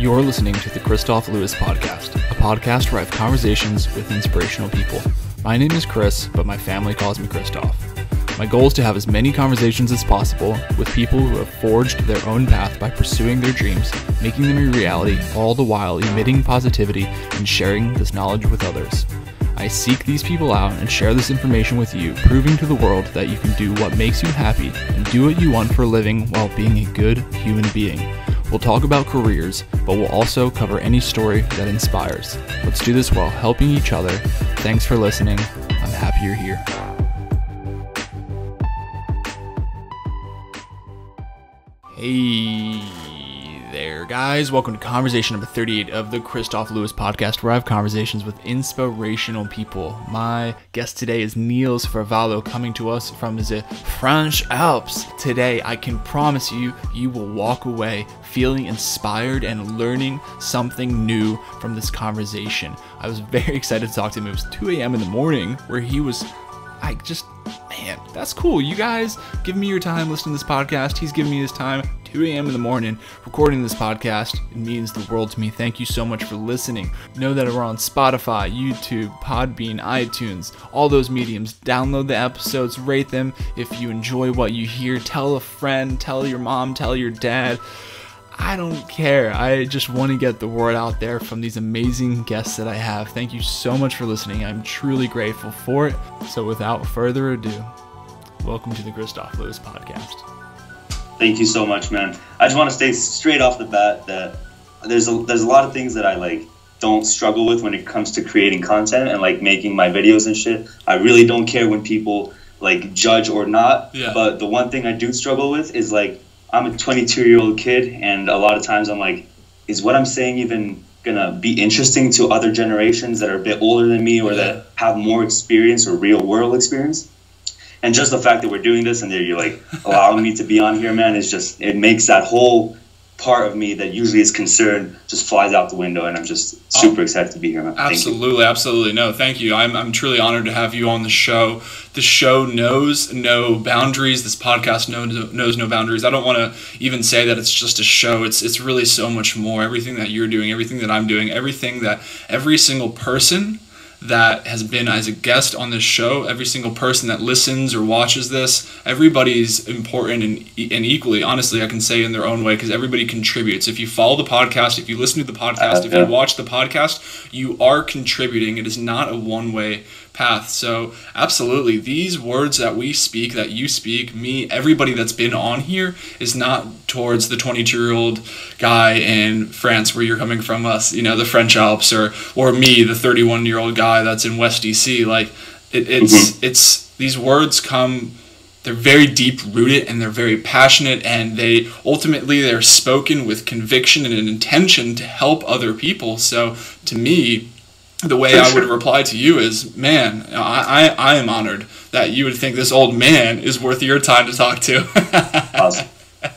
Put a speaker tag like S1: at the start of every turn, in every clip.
S1: You're listening to the Kristof podcast, a podcast where I have conversations with inspirational people. My name is Chris, but my family calls me Kristof. My goal is to have as many conversations as possible with people who have forged their own path by pursuing their dreams, making them a reality, all the while emitting positivity and sharing this knowledge with others. I seek these people out and share this information with you, proving to the world that you can do what makes you happy and do what you want for a living while being a good human being. We'll talk about careers, but we'll also cover any story that inspires. Let's do this while helping each other. Thanks for listening. I'm happy you're here. Hey there, guys. Welcome to conversation number 38 of the Kristof podcast, where I have conversations with inspirational people. My guest today is Nils Fravalo, coming to us from the French Alps. Today, I can promise you, you will walk away feeling inspired and learning something new from this conversation. I was very excited to talk to him. It was 2 a.m. in the morning where he was, man, that's cool. You guys give me your time listening to this podcast. He's giving me his time, 2 a.m. in the morning, recording this podcast. It means the world to me. Thank you so much for listening. Know that we're on Spotify, YouTube, Podbean, iTunes, all those mediums. Download the episodes, rate them. If you enjoy what you hear, tell a friend, tell your mom, tell your dad. I don't care. I just want to get the word out there from these amazing guests that I have. Thank you so much for listening. I'm truly grateful for it. So without further ado, welcome to the Kristof podcast.
S2: Thank you so much, man. I just want to say straight off the bat that there's a lot of things that I don't struggle with when it comes to creating content and making my videos and shit. I really don't care when people judge or not. Yeah. But the one thing I do struggle with is I'm a 22-year-old kid, and a lot of times I'm like, is what I'm saying even gonna be interesting to other generations that are a bit older than me or that have more experience or real world experience? And just the fact that we're doing this and that you're allowing me to be on here, man, is just, it makes that whole part of me that usually is concerned just flies out the window, and I'm just super excited to be here, man.
S1: Absolutely. No, thank you. I'm truly honored to have you on the show. The show knows no boundaries. This podcast knows no boundaries. I don't want to even say that it's just a show. It's really so much more. Everything that you're doing, everything that I'm doing, everything that every single person that has been as a guest on this show, every single person that listens or watches this, everybody's important and equally, honestly, I can say in their own way, because everybody contributes. If you follow the podcast, if you listen to the podcast, if you watch the podcast, you are contributing. It is not a one-way path. So absolutely, these words that we speak, that you speak, me, everybody that's been on here, is not towards the 22-year-old guy in France where you're coming from, us, the French Alps, or me, the 31-year-old guy that's in West DC. It's these words come, they're very deep rooted and they're very passionate, and they're spoken with conviction and an intention to help other people. So to me, the way I would reply to you is, man, I am honored that you would think this old man is worth your time to talk to.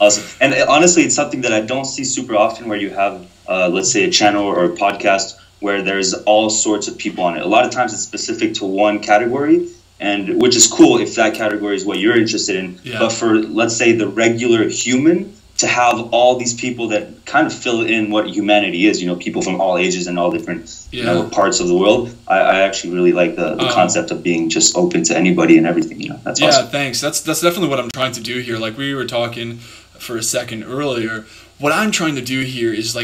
S2: Awesome. And honestly, it's something that I don't see super often, where you have, let's say, a channel or a podcast where there's all sorts of people on it. A lot of times it's specific to one category, and which is cool if that category is what you're interested in. Yeah. But for, let's say, the regular human, to have all these people that kind of fill in what humanity is, people from all ages and all different parts of the world. I actually really like the concept of being just open to anybody and everything. That's awesome.
S1: Yeah, thanks. That's definitely what I'm trying to do here. We were talking for a second earlier. What I'm trying to do here is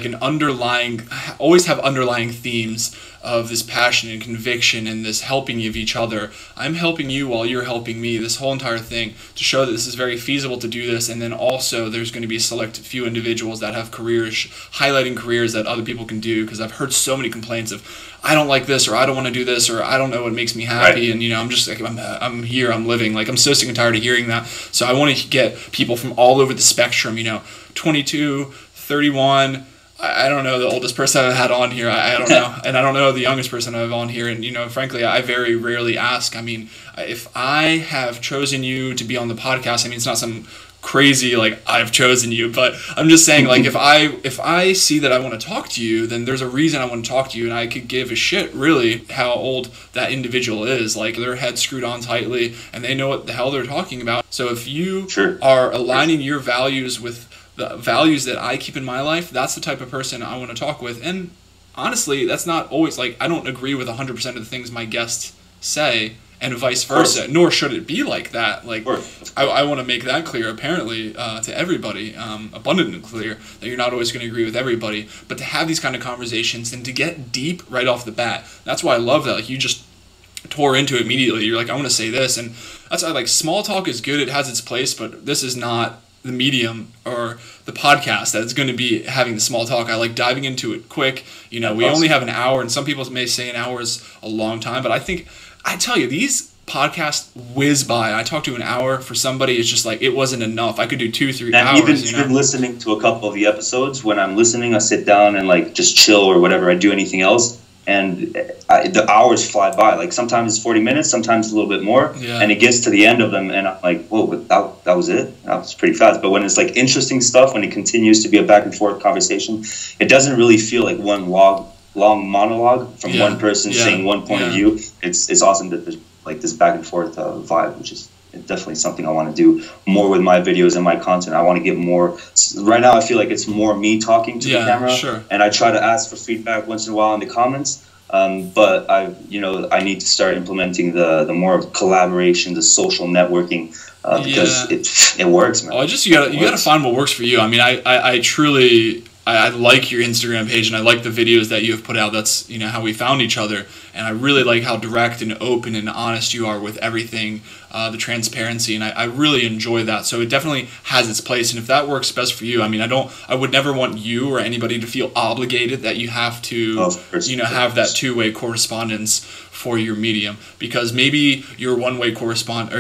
S1: always have underlying themes of this passion and conviction and this helping of each other. I'm helping you while you're helping me, this whole entire thing, to show that this is very feasible to do this. And then also there's going to be a select few individuals that have careers, highlighting careers that other people can do, because I've heard so many complaints of, I don't like this, or I don't want to do this, or I don't know what makes me happy. Right. And I'm just I'm here, I'm living. I'm so sick and tired of hearing that. So I want to get people from all over the spectrum, 22, 31, I don't know the oldest person I've had on here. I don't know. And I don't know the youngest person I've on here. And, frankly, I very rarely ask. If I have chosen you to be on the podcast, it's not some crazy, I've chosen you. But I'm just saying, if I see that I want to talk to you, then there's a reason I want to talk to you. And I could give a shit, really, how old that individual is. Their head screwed on tightly, and they know what the hell they're talking about. So if you are aligning your values with the values that I keep in my life, that's the type of person I want to talk with. And honestly, that's not always like, I don't agree with 100% of the things my guests say, and vice versa, nor should it be like that. Like, I want to make that clear, apparently, to everybody, abundantly clear, that you're not always going to agree with everybody, but to have these kind of conversations and to get deep right off the bat, that's why I love that. Like, you just tore into it immediately. You're like, I want to say this, and that's why, like, small talk is good, it has its place, but this is not the medium or the podcast that is going to be having the small talk. I like diving into it quick. You know, we only have an hour, and some people may say an hour is a long time, but I tell you, these podcasts whiz by. I talked to an hour for somebody, it's just like, it wasn't enough. I could do 2-3 hours.
S2: Even listening to a couple of the episodes, when I'm listening, I sit down and like just chill or whatever. I do anything else, and the hours fly by. Like sometimes it's 40 minutes, sometimes a little bit more, and it gets to the end of them, and I'm like, whoa, that was it? That was pretty fast. But when it's like interesting stuff, when it continues to be a back and forth conversation, it doesn't really feel like one long monologue from one person saying one point of view. It's awesome that there's like this back and forth vibe, which is definitely something I want to do more with my videos and my content. I want to get more. Right now, I feel like it's more me talking to the camera, and I try to ask for feedback once in a while in the comments. But I need to start implementing the more collaboration, the social networking, because it works, man.
S1: Oh, you gotta find what works for you. I mean, I truly. I like your Instagram page, and I like the videos that you have put out. That's, you know, how we found each other, and I really like how direct and open and honest you are with everything, the transparency, and I really enjoy that. So it definitely has its place, and if that works best for you, I mean, I would never want you or anybody to feel obligated that you have to, have that two-way correspondence for your medium, because maybe your one-way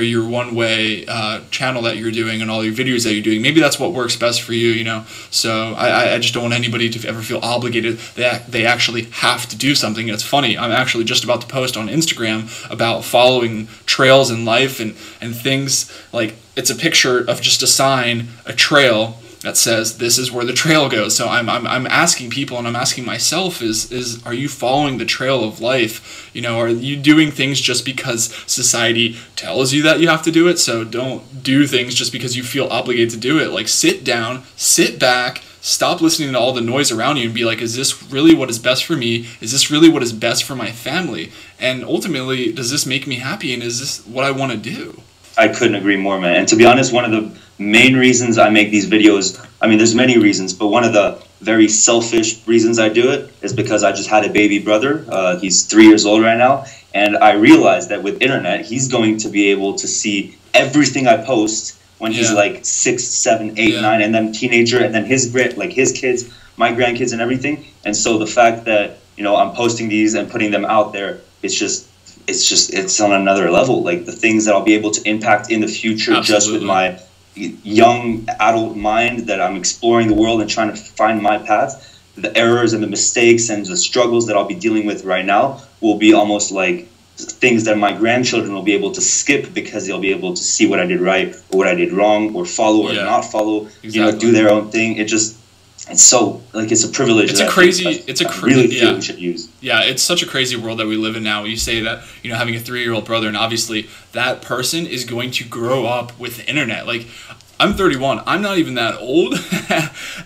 S1: your one-way channel that you're doing and all your videos that you're doing, maybe that's what works best for you, you know. So I just don't want anybody to ever feel obligated that they actually have to do something. It's funny, I'm actually just about to post on Instagram about following trails in life and things. Like, it's a picture of just a sign, a trail that says this is where the trail goes. So I'm asking people, and I'm asking myself, is are you following the trail of life? You know, are you doing things just because society tells you that you have to do it? So don't do things just because you feel obligated to do it. Like, sit down, sit back, stop listening to all the noise around you, and be like, is this really what is best for me? Is this really what is best for my family? And ultimately, does this make me happy? And is this what I want to do?
S2: I couldn't agree more, man. And to be honest, one of the main reasons I make these videos, I mean, there's many reasons, but one of the very selfish reasons I do it is because I just had a baby brother. He's 3 years old right now. And I realized that with internet, he's going to be able to see everything I post when he's like 6, 7, 8, 9, and then teenager, and then his kids, my grandkids and everything. And so the fact that, you know, I'm posting these and putting them out there, it's on another level. Like, the things that I'll be able to impact in the future, just with my young adult mind, that I'm exploring the world and trying to find my path. The errors and the mistakes and the struggles that I'll be dealing with right now will be almost like things that my grandchildren will be able to skip, because they'll be able to see what I did right or what I did wrong, or follow or not follow, you know, do their own thing. It's so, like, it's a privilege.
S1: It's a crazy
S2: we should use.
S1: Yeah, it's such a crazy world that we live in now. You say that, you know, having a 3-year-old brother, and obviously that person is going to grow up with the internet. Like, I'm 31. I'm not even that old,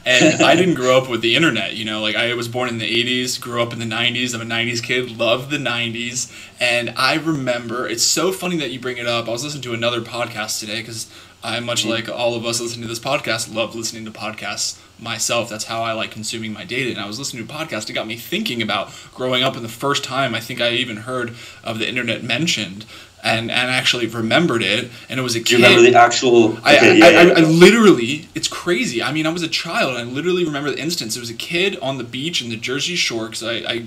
S1: and I didn't grow up with the internet. You know, like, I was born in the 80s, grew up in the 90s. I'm a 90s kid, loved the 90s, and I remember, it's so funny that you bring it up. I was listening to another podcast today, because I, much like all of us listening to this podcast, love listening to podcasts myself. That's how I like consuming my data. And I was listening to a podcast. It got me thinking about growing up, and the first time I think I even heard of the internet mentioned, and actually remembered it. And it was a kid.
S2: Do you remember the actual?
S1: I literally, it's crazy. I mean, I was a child, and I literally remember the instance. It was a kid on the beach in the Jersey Shore, because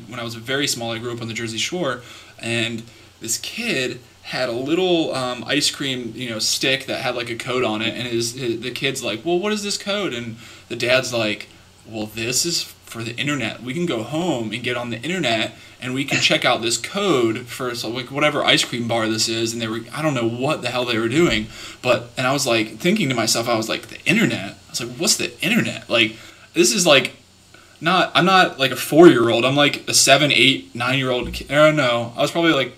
S1: when I was very small, I grew up on the Jersey Shore, and this kid had a little ice cream, you know, stick that had like a code on it, and the kid's like, well, what is this code? And the dad's like, well, this is for the internet. We can go home and get on the internet, and we can check out this code for, so, like, whatever ice cream bar this is. And I don't know what the hell they were doing, and I was like thinking to myself, I was like, the internet? I was like, what's the internet? Like, this is like, I'm not like a 4-year-old. I'm like a 7, 8, 9-year-old kid. I don't know. I was probably like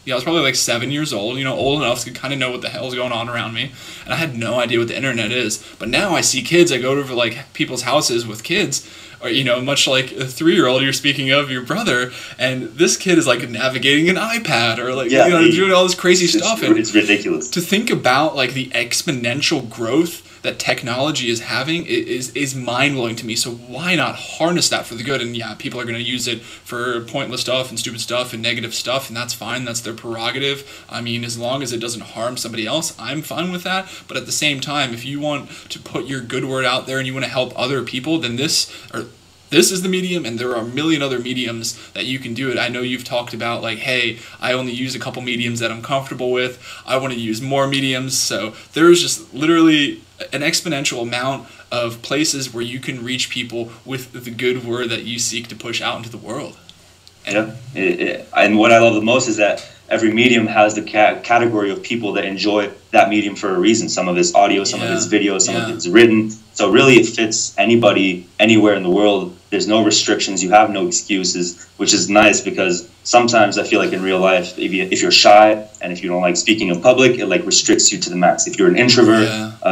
S1: Yeah, I was probably like 7 years old, old enough to kind of know what the hell's going on around me. And I had no idea what the internet is. But now I see kids, I go over like people's houses with kids, or, much like a 3-year-old you're speaking of, your brother, and this kid is like navigating an iPad or like, doing all this crazy stuff. And
S2: it's ridiculous.
S1: To think about like the exponential growth that technology is having is mind-blowing to me. So why not harness that for the good? And yeah, people are going to use it for pointless stuff and stupid stuff and negative stuff, and that's fine. That's their prerogative. I mean, as long as it doesn't harm somebody else, I'm fine with that. But at the same time, if you want to put your good word out there and you want to help other people, then this is the medium, and there are a million other mediums that you can do it. I know you've talked about like, hey, I only use a couple mediums that I'm comfortable with. I want to use more mediums. So there's just literally an exponential amount of places where you can reach people with the good word that you seek to push out into the world.
S2: And and what I love the most is that every medium has the category of people that enjoy that medium for a reason. Some of it's audio, some of it's video, some of it's written. So really it fits anybody, anywhere in the world. There's no restrictions. You have no excuses, which is nice because sometimes I feel like in real life, if you're shy and if you don't like speaking in public, it like restricts you to the max. If you're an introvert,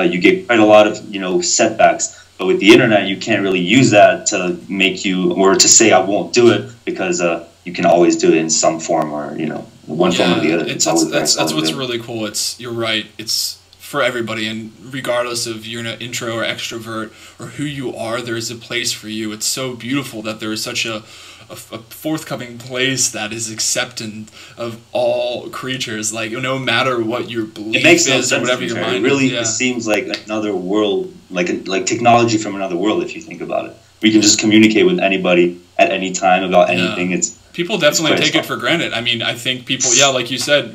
S2: you get quite a lot of, setbacks. But with the internet, you can't really use that to make you, or to say I won't do it, because you can always do it in some form or, one form or the other.
S1: That's what's really cool. You're right. It's for everybody, and regardless of you're an intro or extrovert or who you are, there is a place for you. It's so beautiful that there is such a forthcoming place that is accepting of all creatures, like no matter what your belief is or whatever your mind
S2: is. It really seems like another world, like technology from another world if you think about it. We can just communicate with anybody at any time about anything.
S1: People definitely take it for granted. I mean, I think people, like you said,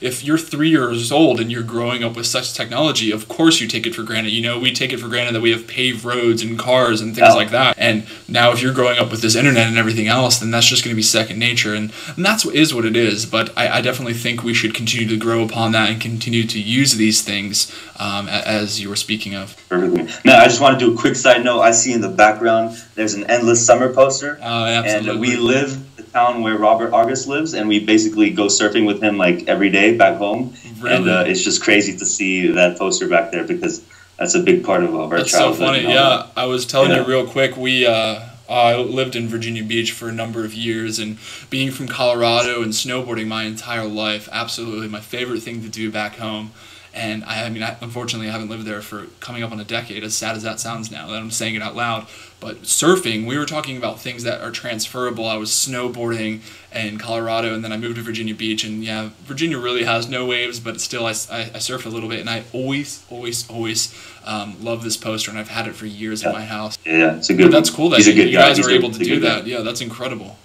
S1: if you're 3 years old and you're growing up with such technology, of course you take it for granted. We take it for granted that we have paved roads and cars and things like that. And now if you're growing up with this internet and everything else, then that's just going to be second nature. And that's what it is. But I definitely think we should continue to grow upon that and continue to use these things as you were speaking of.
S2: Perfectly. Now, I just want to do a quick side note. I see in the background, there's an Endless Summer poster.
S1: Oh, absolutely.
S2: And we live town where Robert August lives, and we basically go surfing with him like every day back home.
S1: Really?
S2: And it's just crazy to see that poster back there because that's a big part of our childhood.
S1: That's so funny. Yeah, I was telling you real quick, I lived in Virginia Beach for a number of years, and being from Colorado and snowboarding my entire life, absolutely my favorite thing to do back home. And I unfortunately I haven't lived there for coming up on a decade, as sad as that sounds now that I'm saying it out loud. But surfing, we were talking about things that are transferable. I was snowboarding in Colorado, and then I moved to Virginia Beach. And yeah, Virginia really has no waves, but still I surf a little bit. And I always love this poster, and I've had it for years in my house.
S2: Yeah, it's a good one.
S1: That's cool that you guys were able to do that. Yeah, that's incredible.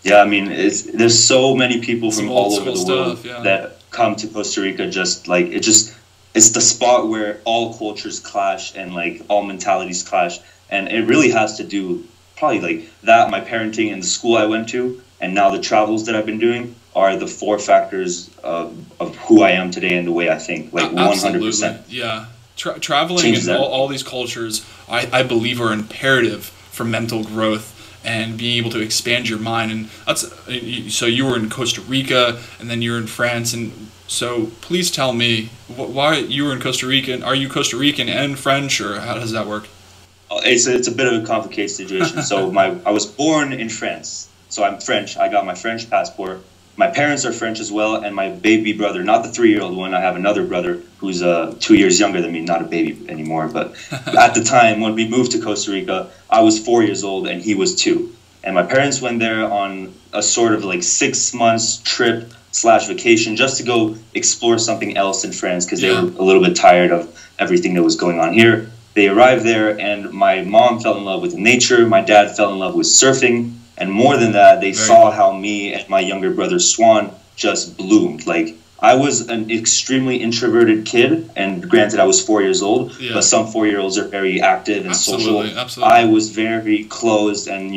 S2: Yeah, I mean, there's so many people from all over the world that come to Costa Rica. Just like it's the spot where all cultures clash and like all mentalities clash, and it really has to do probably like that, my parenting and the school I went to, and now the travels that I've been doing are the 4 factors of who I am today and the way I think. Like 100%.
S1: Yeah, traveling in all these cultures, I believe, are imperative for mental growth and being able to expand your mind. And so you were in Costa Rica, and then you're in France, and so please tell me why you were in Costa Rica. And are you Costa Rican and French, or how does that work?
S2: It's a bit of a complicated situation. So I was born in France, so I'm French. I got my French passport. My parents are French as well, and my baby brother, not the 3-year-old one, I have another brother who's 2 years younger than me, not a baby anymore. But at the time when we moved to Costa Rica, I was 4 years old and he was 2. And my parents went there on a sort of like 6 months trip / vacation just to go explore something else in France because they were a little bit tired of everything that was going on here. They arrived there, and my mom fell in love with nature. My dad fell in love with surfing. And more than that, they saw how me and my younger brother Swan just bloomed. Like, I was an extremely introverted kid, and granted I was 4 years old, but some 4-year-olds are very active and social.
S1: Absolutely.
S2: I was very closed and,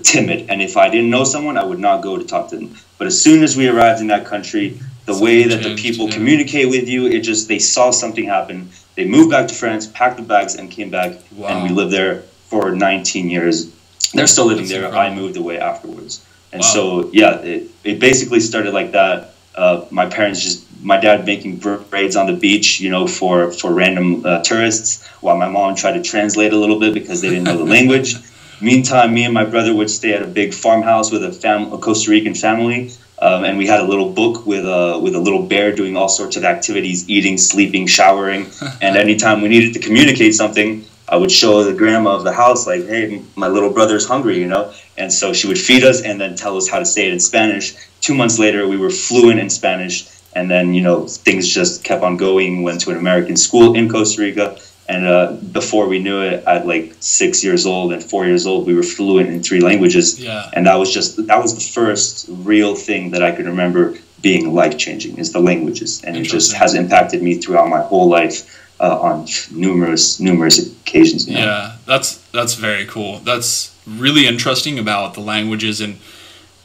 S2: timid. And if I didn't know someone, I would not go to talk to them. But as soon as we arrived in that country, the way that the people communicate with you, they saw something happen. They moved back to France, packed the bags, and came back. And we lived there for 19 years. They're still living there. Incredible. I moved away afterwards. And so, yeah, it basically started like that. My dad making braids on the beach, for random tourists, while my mom tried to translate a little bit because they didn't know the language. Meantime, me and my brother would stay at a big farmhouse with a Costa Rican family, and we had a little book with a little bear doing all sorts of activities, eating, sleeping, showering. And anytime we needed to communicate something, I would show the grandma of the house, like, hey, my little brother's hungry, And so she would feed us and then tell us how to say it in Spanish. 2 months later, we were fluent in Spanish. And then, things just kept on going. Went to an American school in Costa Rica. And before we knew it, at like 6 years old and 4 years old, we were fluent in 3 languages.
S1: Yeah.
S2: And that was the first real thing that I could remember being life-changing, is the languages. And it just has impacted me throughout my whole life. On numerous occasions.
S1: Yeah, that's very cool. That's really interesting about the languages, and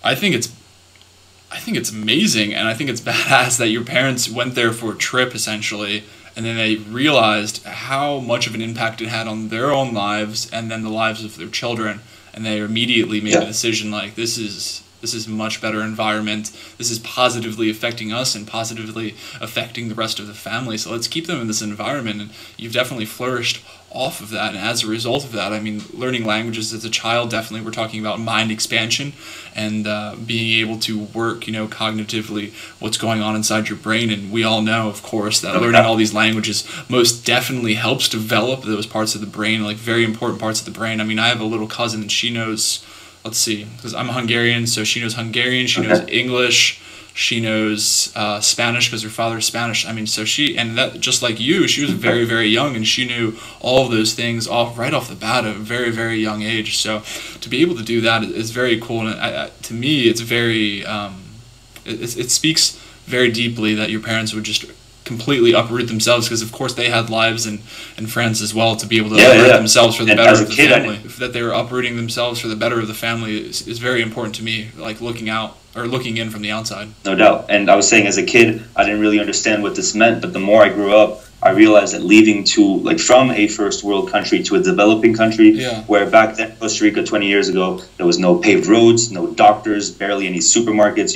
S1: I think it's amazing, and I think it's badass that your parents went there for a trip essentially, and then they realized how much of an impact it had on their own lives and then the lives of their children, and they immediately made a decision like, this is a much better environment. This is positively affecting us and positively affecting the rest of the family. So let's keep them in this environment. And you've definitely flourished off of that. And as a result of that, I mean, learning languages as a child, definitely we're talking about mind expansion and being able to work, cognitively what's going on inside your brain. And we all know, of course, that learning all these languages most definitely helps develop those parts of the brain, like very important parts of the brain. I mean, I have a little cousin and she knows, let's see, because I'm Hungarian, so she knows Hungarian, she knows English, she knows Spanish because her father's Spanish. I mean, so that just like you, she was very, very young, and she knew all of those things right off the bat at a very, very young age. So to be able to do that is very cool, and to me, it's very, it speaks very deeply that your parents would just completely uproot themselves, because of course they had lives and friends as well, to be able to uproot themselves for the better of the family. That they were uprooting themselves for the better of the family is very important to me, like looking in from the outside. No
S2: doubt. And I was saying, as a kid, I didn't really understand what this meant, but the more I grew up, I realized that leaving from a first world country to a developing country, where back then, Costa Rica 20 years ago, there was no paved roads, no doctors, barely any supermarkets,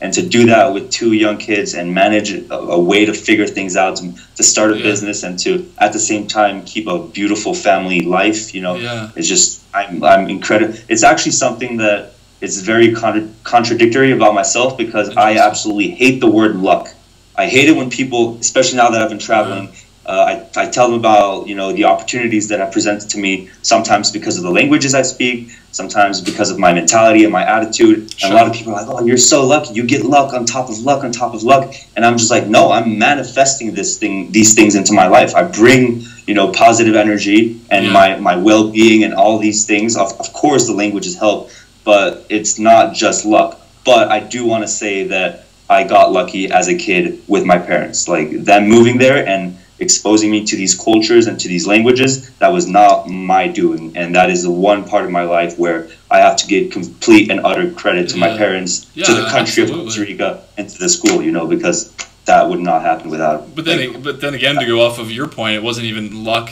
S2: and to do that with 2 young kids and manage a way to figure things out, to start a business and to, at the same time, keep a beautiful family life, it's just, I'm incredible. It's actually something that is very contradictory about myself, because I absolutely hate the word luck. I hate it when people, especially now that I've been traveling, I tell them about, the opportunities that are presented to me, sometimes because of the languages I speak, sometimes because of my mentality and my attitude. And a lot of people are like, oh, you're so lucky. You get luck on top of luck on top of luck. And I'm just like, no, I'm manifesting these things into my life. I bring, positive energy and my well-being and all these things. Of course, the languages help, but it's not just luck. But I do want to say that I got lucky as a kid with my parents. Like, them moving there and exposing me to these cultures and to these languages, that was not my doing. And that is the one part of my life where I have to give complete and utter credit to my parents, to the country of Costa Rica, and to the school, because that would not happen without.
S1: But then again, to go off of your point, it wasn't even luck.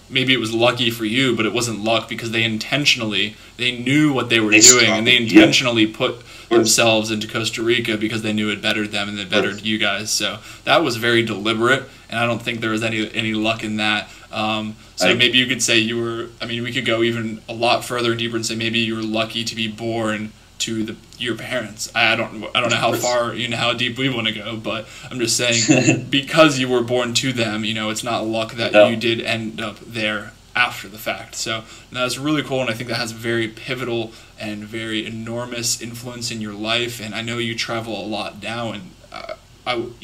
S1: Maybe it was lucky for you, but it wasn't luck, because they knew what they were doing, and they intentionally put themselves into Costa Rica because they knew it bettered them and it bettered you guys. So that was very deliberate, and I don't think there was any luck in that. So maybe you could say we could go even a lot further deeper and say maybe you were lucky to be born to your parents. I don't know how far, how deep we want to go, but I'm just saying, because you were born to them, it's not luck that you did end up there after the fact. So that's really cool, and I think that has a very pivotal and very enormous influence in your life. And I know you travel a lot now, and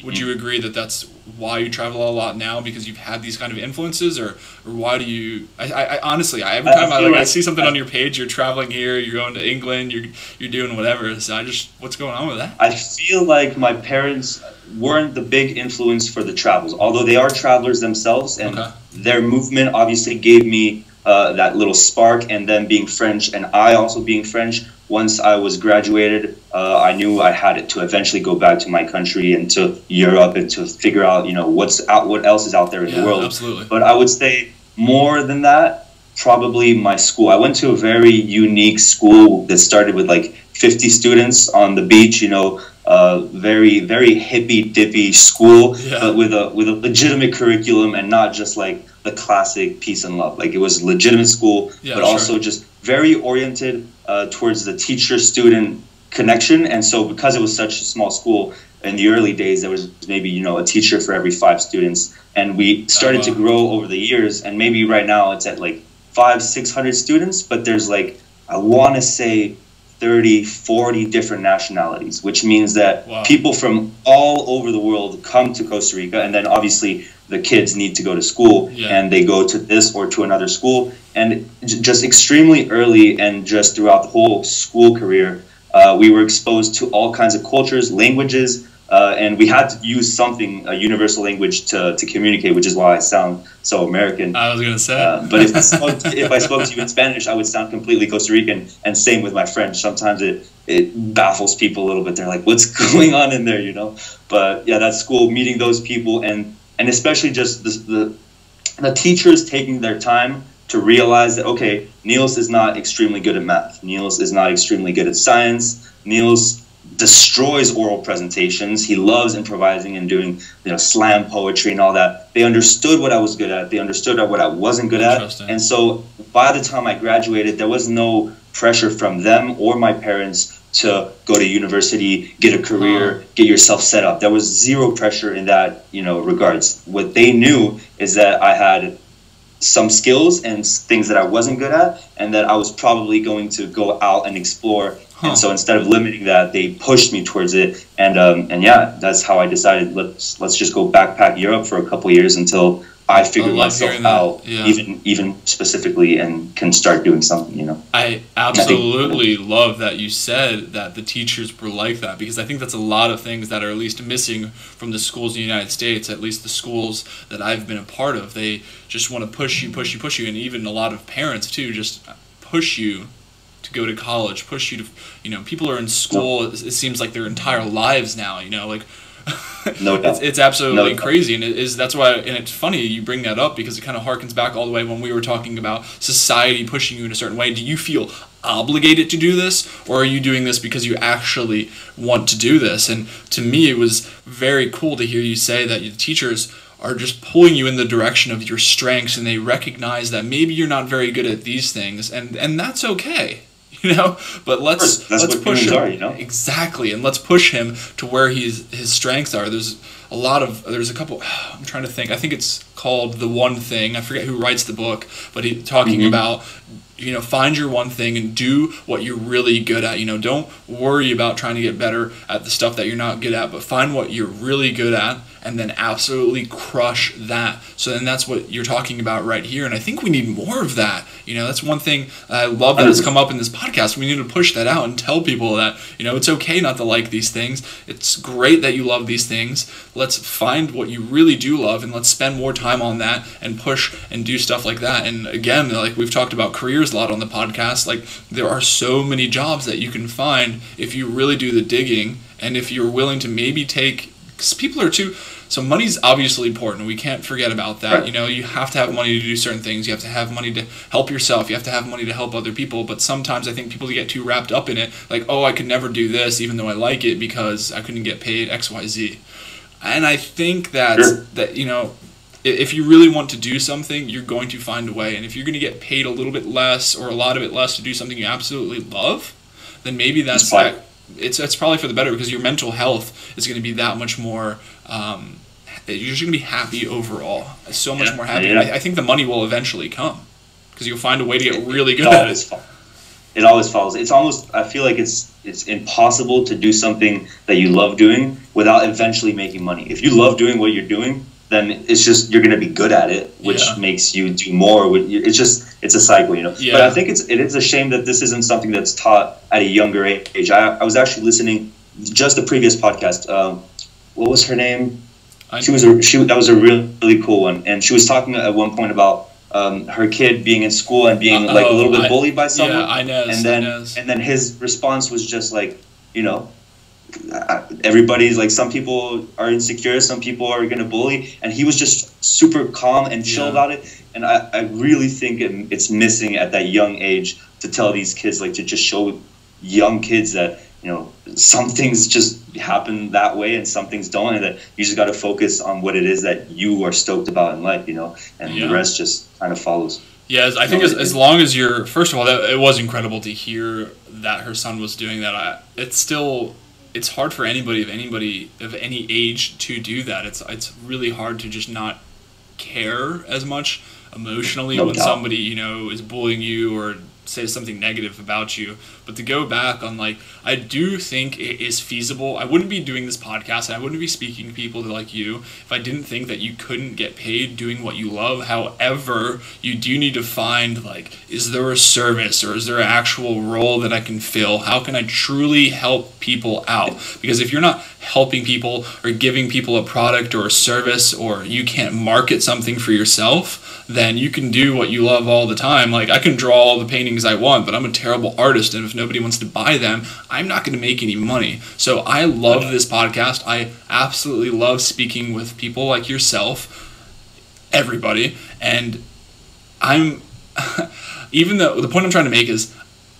S1: would you agree that that's why you travel a lot now, because you've had these kind of influences, or why do you? I honestly, every time I see something on your page, you're traveling here, you're going to England, you're doing whatever. So what's going on with that?
S2: I feel like my parents weren't the big influence for the travels, although they are travelers themselves, and their movement obviously gave me that little spark. And then being French, and I also being French, once I was graduated, I knew I had to eventually go back to my country and to Europe and to figure out, what else is out there in the world.
S1: Absolutely.
S2: But I would say more than that, probably my school. I went to a very unique school that started with like 50 students on the beach, very, very hippy dippy school, but with a legitimate curriculum and not just like the classic peace and love. Like, it was a legitimate school, but also just very oriented towards the teacher-student connection. And so because it was such a small school, in the early days, there was maybe, a teacher for every 5 students. And we started to grow over the years. And maybe right now it's at like 500-600 students, but there's like, I want to say 30, 40 different nationalities, which means that people from all over the world come to Costa Rica. And then obviously the kids need to go to school, and they go to this or to another school. And just extremely early and just throughout the whole school career, we were exposed to all kinds of cultures, languages, and we had to use something, a universal language to communicate, which is why I sound so American.
S1: I was going to say.
S2: But if I spoke to you in Spanish, I would sound completely Costa Rican, and same with my French. Sometimes it baffles people a little bit. They're like, what's going on in there, But yeah, that school, meeting those people, and especially just the teachers taking their time to realize that, okay, Nils is not extremely good at math. Nils is not extremely good at science. Nils destroys oral presentations. He loves improvising and doing, slam poetry and all that. They understood what I was good at. They understood what I wasn't good at. And so by the time I graduated, there was no pressure from them or my parents to go to university, get a career, get yourself set up. There was zero pressure in that, regards. What they knew is that I had some skills and things that I wasn't good at, and that I was probably going to go out and explore. And so instead of limiting that, they pushed me towards it. And yeah, that's how I decided, let's just go backpack Europe for a couple years until I figured myself out, even specifically, and can start doing something,
S1: I absolutely love that you said that the teachers were like that, because I think that's a lot of things that are at least missing from the schools in the United States, at least the schools that I've been a part of. They just want to push you, and even a lot of parents too, just push you to go to college, push you to, people are in school, it seems like their entire lives now, like,
S2: no doubt.
S1: It's absolutely crazy, and that's why. And it's funny you bring that up, because it kind of harkens back all the way when we were talking about society pushing you in a certain way. Do you feel obligated to do this, or are you doing this because you actually want to do this? And to me, it was very cool to hear you say that the teachers are just pulling you in the direction of your strengths, and they recognize that maybe you're not very good at these things, and that's okay. But let's push him. Exactly, and let's push him to where his strengths are. There's a couple. I'm trying to think. I think it's called The One Thing. I forget who writes the book, but he's talking about, find your one thing and do what you're really good at. Don't worry about trying to get better at the stuff that you're not good at, but find what you're really good at and then absolutely crush that. So then that's what you're talking about right here, and I think we need more of that. That's one thing I love that has come up in this podcast. We need to push that out and tell people that, it's okay not to like these things. It's great that you love these things. Let's find what you really do love, and let's spend more time on that and push and do stuff like that. And again, like we've talked about careers a lot on the podcast, like there are so many jobs that you can find if you really do the digging, and if you're willing to maybe take, because people are too, so money's obviously important. We can't forget about that.
S2: Right.
S1: You have to have money to do certain things. You have to have money to help yourself. You have to have money to help other people. But sometimes I think people get too wrapped up in it. Like, oh, I could never do this even though I like it because I couldn't get paid X, Y, Z. And I think that if you really want to do something, you're going to find a way. And if you're going to get paid a little bit less or a lot of it less to do something you absolutely love, then maybe that's it's probably for the better, because your mental health is going to be that much more. You're just going to be happy overall. So much more happy. I think the money will eventually come, because you'll find a way to get really good at it.
S2: It always follows. It's almost, I feel like it's impossible to do something that you love doing without eventually making money. If you love doing what you're doing, then it's just, you're going to be good at it, which makes you do more. It's a cycle, But I think it is a shame that this isn't something that's taught at a younger age. I was actually listening just the previous podcast. What was her name? That was a really cool one, and she was talking at one point about her kid being in school and being like a little bit bullied by someone.
S1: Yeah, Inez.
S2: And then his response was just like, everybody's like, some people are insecure, some people are gonna bully, and he was just super calm and chill about it. And I really think it's missing at that young age to tell these kids, like, to just show young kids that, some things just happen that way and some things don't, and that you just got to focus on what it is that you are stoked about in life, and the rest just kind of follows.
S1: Yeah, I think as long as you're, first of all, it was incredible to hear that her son was doing that. It's hard for anybody of any age to do that. It's really hard to just not care as much emotionally when somebody, is bullying you or says something negative about you. But to go back on, I do think it is feasible. I wouldn't be doing this podcast and I wouldn't be speaking to people like you if I didn't think that you couldn't get paid doing what you love. However, you do need to find, is there a service or is there an actual role that I can fill? How can I truly help people out? Because if you're not helping people or giving people a product or a service, or you can't market something for yourself, then you can do what you love all the time. I can draw all the paintings I want, but I'm a terrible artist, and if nobody wants to buy them, I'm not going to make any money. So I love this podcast. I absolutely love speaking with people like yourself, everybody, and even though the point I'm trying to make is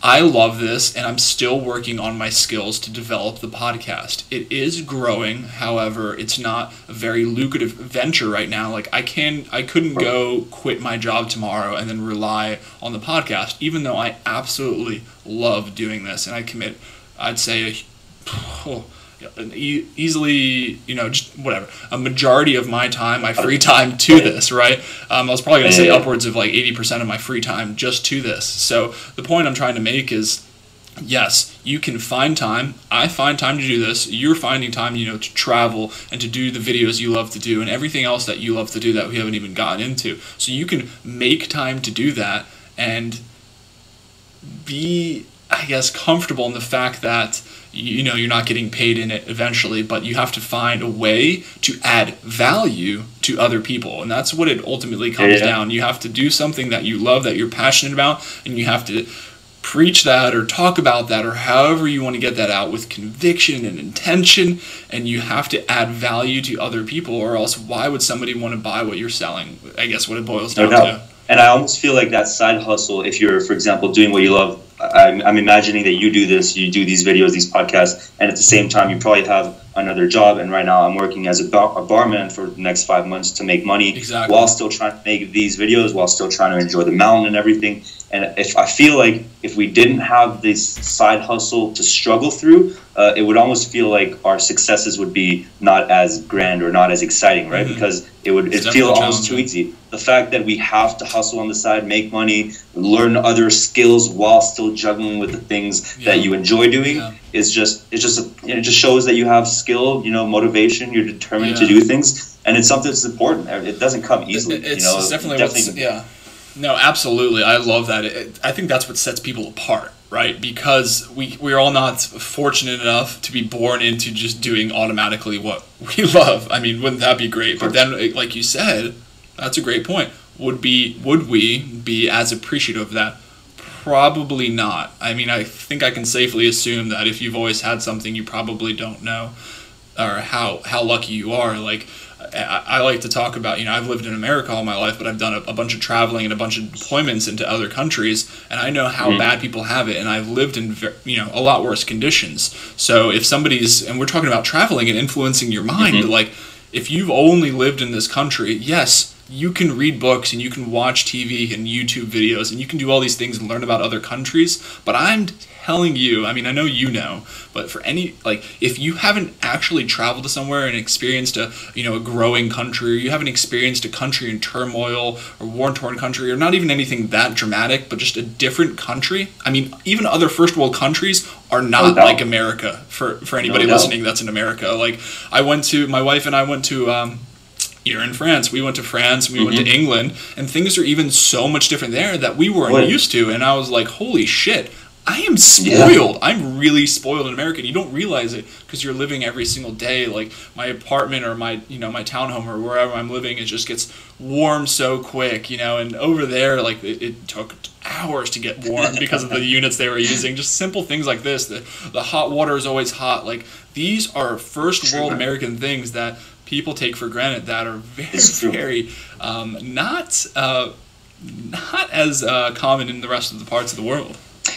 S1: I love this, and I'm still working on my skills to develop the podcast. It is growing, however, it's not a very lucrative venture right now. I couldn't go quit my job tomorrow and then rely on the podcast, even though I absolutely love doing this, and I commit, I'd say, easily, just whatever, a majority of my time, my free time to this, right? I was probably going to say upwards of 80% of my free time just to this. So the point I'm trying to make is, yes, you can find time. I find time to do this. You're finding time, to travel and to do the videos you love to do and everything else that you love to do that we haven't even gotten into. So you can make time to do that and be, I guess, comfortable in the fact that you're not getting paid in it eventually, but you have to find a way to add value to other people. And that's what it ultimately comes down. You have to do something that you love, that you're passionate about, and you have to preach that or talk about that or however you want to get that out with conviction and intention, and you have to add value to other people, or else why would somebody want to buy what you're selling? I guess what it boils down to.
S2: And I almost feel like that side hustle, if you're, for example, doing what you love, I'm imagining that you do this, you do these videos, these podcasts, and at the same time you probably have another job. And right now I'm working as a barman for the next 5 months to make money, while still trying to make these videos, while still trying to enjoy the mountain and everything. And I feel like if we didn't have this side hustle to struggle through, it would almost feel like our successes would be not as grand or not as exciting, right? Mm-hmm. Because it'd feel almost too easy. The fact that we have to hustle on the side, make money, learn other skills while still juggling with the things that you enjoy doing it just shows that you have skill, motivation, you're determined to do things, and it's something that's important. It doesn't come easily.
S1: It's definitely No, absolutely. I love that. I think that's what sets people apart, right? Because we're all not fortunate enough to be born into just doing automatically what we love. I mean, wouldn't that be great? But then, like you said, that's a great point. Would we be as appreciative of that? Probably not. I mean, I think I can safely assume that if you've always had something, you probably don't know or how lucky you are. I like to talk about, I've lived in America all my life, but I've done a bunch of traveling and a bunch of deployments into other countries, and I know how bad people have it, and I've lived in, a lot worse conditions. So if and we're talking about traveling and influencing your mind, if you've only lived in this country, yes, you can read books and you can watch TV and YouTube videos and you can do all these things and learn about other countries, but I'm telling you, I mean, I know but for if you haven't actually traveled to somewhere and experienced a growing country, or you haven't experienced a country in turmoil or war-torn country, or not even anything that dramatic, but just a different country. I mean, even other first world countries are not like America for anybody listening that's in America. My wife and I went to, you're in France. We went to France, we went to England, and things are even so much different there that we weren't used to. And I was like, holy shit, I am spoiled. I'm really spoiled in America. And you don't realize it because you're living every single day. Like my apartment or my townhome or wherever I'm living, it just gets warm so quick, and over there, it took hours to get warm because of the units they were using. Just simple things like this. The hot water is always hot. These are first world American things that people take for granted that are very not as common in the rest of the parts of the world.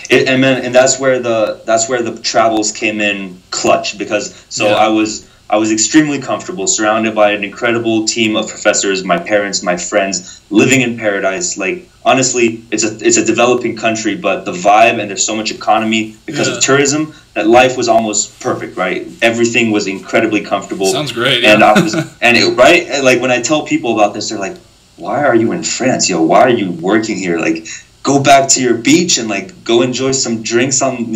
S2: And that's where the travels came in clutch, because I was extremely comfortable, surrounded by an incredible team of professors, my parents, my friends, living in paradise. Like, honestly, it's a developing country, but the vibe, and there's so much economy because of tourism, that life was almost perfect, right? Everything was incredibly comfortable.
S1: Sounds great.
S2: And right? Like, when I tell people about this, they're like, why are you in France? Yo, why are you working here? Like, go back to your beach and like go enjoy some drinks on,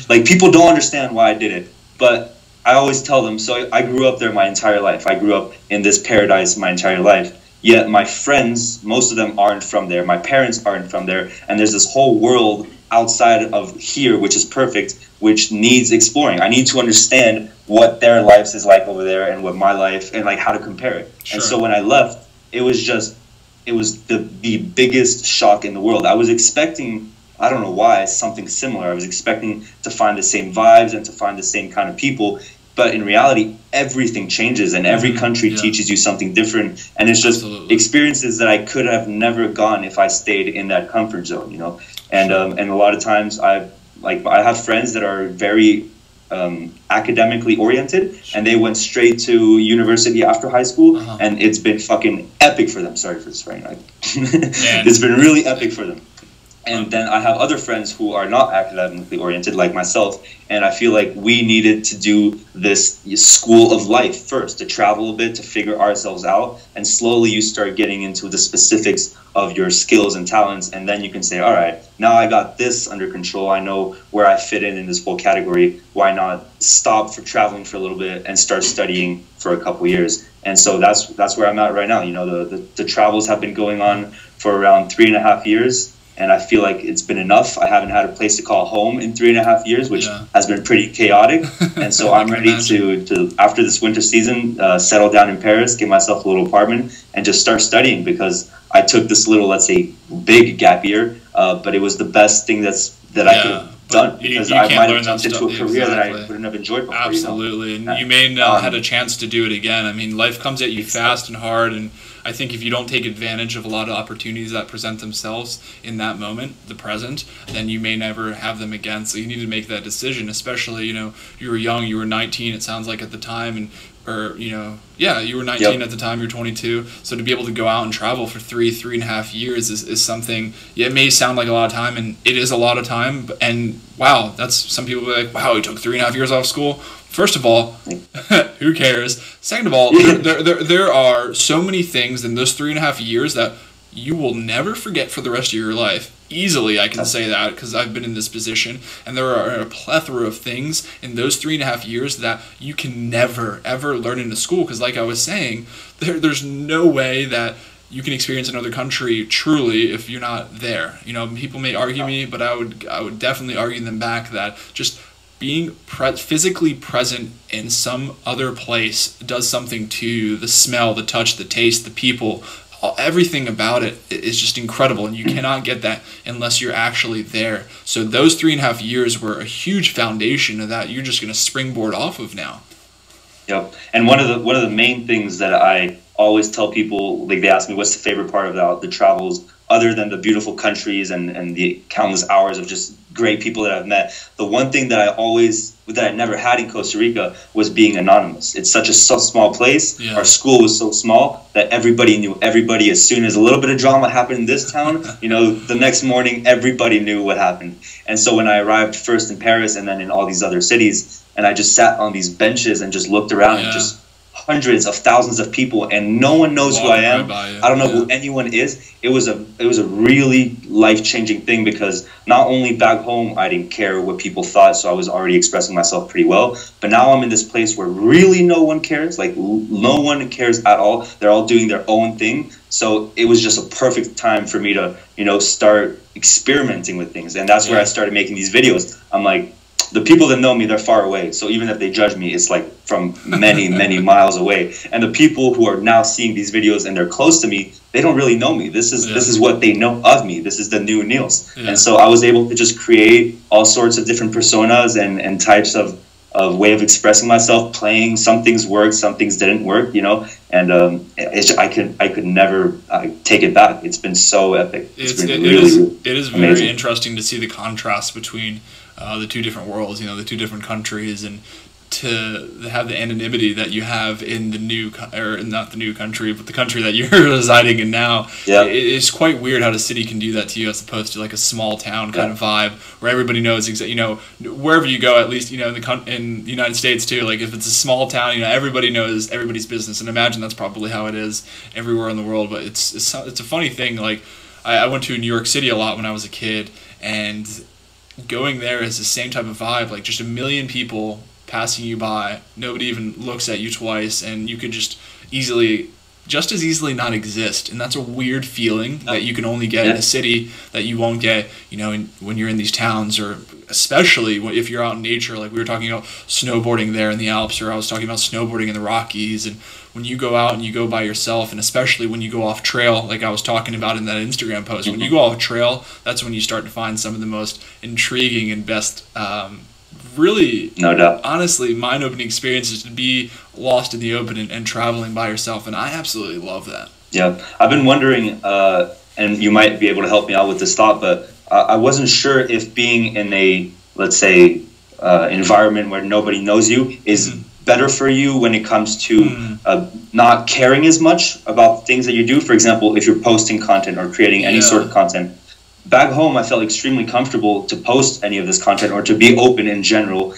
S2: like, people don't understand why I did it. But I always tell them, so I grew up there my entire life. I grew up in this paradise my entire life. Yet my friends, most of them aren't from there. My parents aren't from there. And there's this whole world outside of here, which is perfect, which needs exploring. I need to understand what their lives is like over there and what my life, and like how to compare it. Sure. And so when I left, it was the biggest shock in the world. I was expecting, I don't know why, something similar. I was expecting to find the same vibes and to find the same kind of people. But in reality, everything changes, and every country teaches you something different. And it's just experiences that I could have never gone if I stayed in that comfort zone, And a lot of times I have friends that are very academically oriented, and they went straight to university after high school, and it's been fucking epic for them. Sorry for the swearing. It's been really epic for them. And then I have other friends who are not academically oriented, like myself, and I feel like we needed to do this school of life first, to travel a bit, to figure ourselves out, and slowly you start getting into the specifics of your skills and talents, and then you can say, all right, now I got this under control, I know where I fit in this whole category, why not stop for traveling for a little bit and start studying for a couple years? And so that's where I'm at right now. The travels have been going on for around 3.5 years. And I feel like it's been enough. I haven't had a place to call home in 3.5 years, which has been pretty chaotic. And so I'm ready to, after this winter season, settle down in Paris, get myself a little apartment, and just start studying, because I took this little, let's say, big gap year, but it was the best thing that I could have done, because I might have jumped into a career that I wouldn't have enjoyed before.
S1: Absolutely. And you may not had a chance to do it again. I mean, life comes at you fast and hard, and I think if you don't take advantage of a lot of opportunities that present themselves in that moment, the present, then you may never have them again. So you need to make that decision, especially, you were young, you were 19, it sounds like, at the time, you were 19 at the time, you're 22. So to be able to go out and travel for 3.5 years is something, it may sound like a lot of time, and it is a lot of time. And wow, that's, some people will be like, wow, he took 3.5 years off school. First of all, who cares? Second of all, there are so many things in those 3.5 years that you will never forget for the rest of your life. Easily, I can say that, because I've been in this position, and there are a plethora of things in those 3.5 years that you can never, ever learn in a school, because like I was saying, there's no way that you can experience another country truly if you're not there. People may argue me, but I would definitely argue them back that just being physically present in some other place does something to you. The smell, the touch, the taste, the people, everything about it is just incredible, and you cannot get that unless you're actually there. So those 3.5 years were a huge foundation of that you're just going to springboard off of now.
S2: Yep. And one of the main things that I always tell people, like, they ask me what's the favorite part of the travels, other than the beautiful countries and the countless hours of just great people that I've met. The one thing that I never had in Costa Rica was being anonymous. It's such a small place. Yeah. Our school was so small that everybody knew everybody. As soon as a little bit of drama happened in this town, the next morning everybody knew what happened. And so when I arrived first in Paris and then in all these other cities, and I just sat on these benches and just looked around and just hundreds of thousands of people, and no one knows who I am. I don't know who anyone is. It was a really life-changing thing, because not only back home I didn't care what people thought, so I was already expressing myself pretty well, but now I'm in this place where really no one cares. Like, no one cares at all. They're all doing their own thing. So it was just a perfect time for me to start experimenting with things, and that's where I started making these videos. I'm like, the people that know me, they're far away. So even if they judge me, it's like from many, many miles away. And the people who are now seeing these videos and they're close to me, they don't really know me. This is what they know of me. This is the new Nils. Yeah. And so I was able to just create all sorts of different personas and types of way of expressing myself, playing. Some things worked, some things didn't work, and I could never take it back. It's been so epic.
S1: It is very interesting to see the contrast between the two different worlds, the two different countries, and to have the anonymity that you have in the not the new country, but the country that you're residing in now.
S2: Yeah.
S1: It's quite weird how the city can do that to you, as opposed to like a small town kind of vibe where everybody knows wherever you go, at least in the United States too. Like if it's a small town, everybody knows everybody's business, and imagine that's probably how it is everywhere in the world. But it's a funny thing. Like I went to New York City a lot when I was a kid, and going there is the same type of vibe. Like just a million people passing you by, nobody even looks at you twice, and you could just as easily not exist. And that's a weird feeling that you can only get in a city, that you won't get when you're in these towns, or especially if you're out in nature. Like we were talking about snowboarding there in the Alps, or I was talking about snowboarding in the Rockies. And when you go out and you go by yourself, and especially when you go off trail, like I was talking about in that Instagram post, when you go off trail, that's when you start to find some of the most intriguing and best really,
S2: no doubt,
S1: honestly, mind-opening experiences to be lost in the open and traveling by yourself, and I absolutely love that.
S2: Yeah, I've been wondering, and you might be able to help me out with this thought, but I wasn't sure if being in a, let's say, environment where nobody knows you is better for you when it comes to not caring as much about things that you do. For example, if you're posting content or creating any sort of content. Back home, I felt extremely comfortable to post any of this content or to be open in general.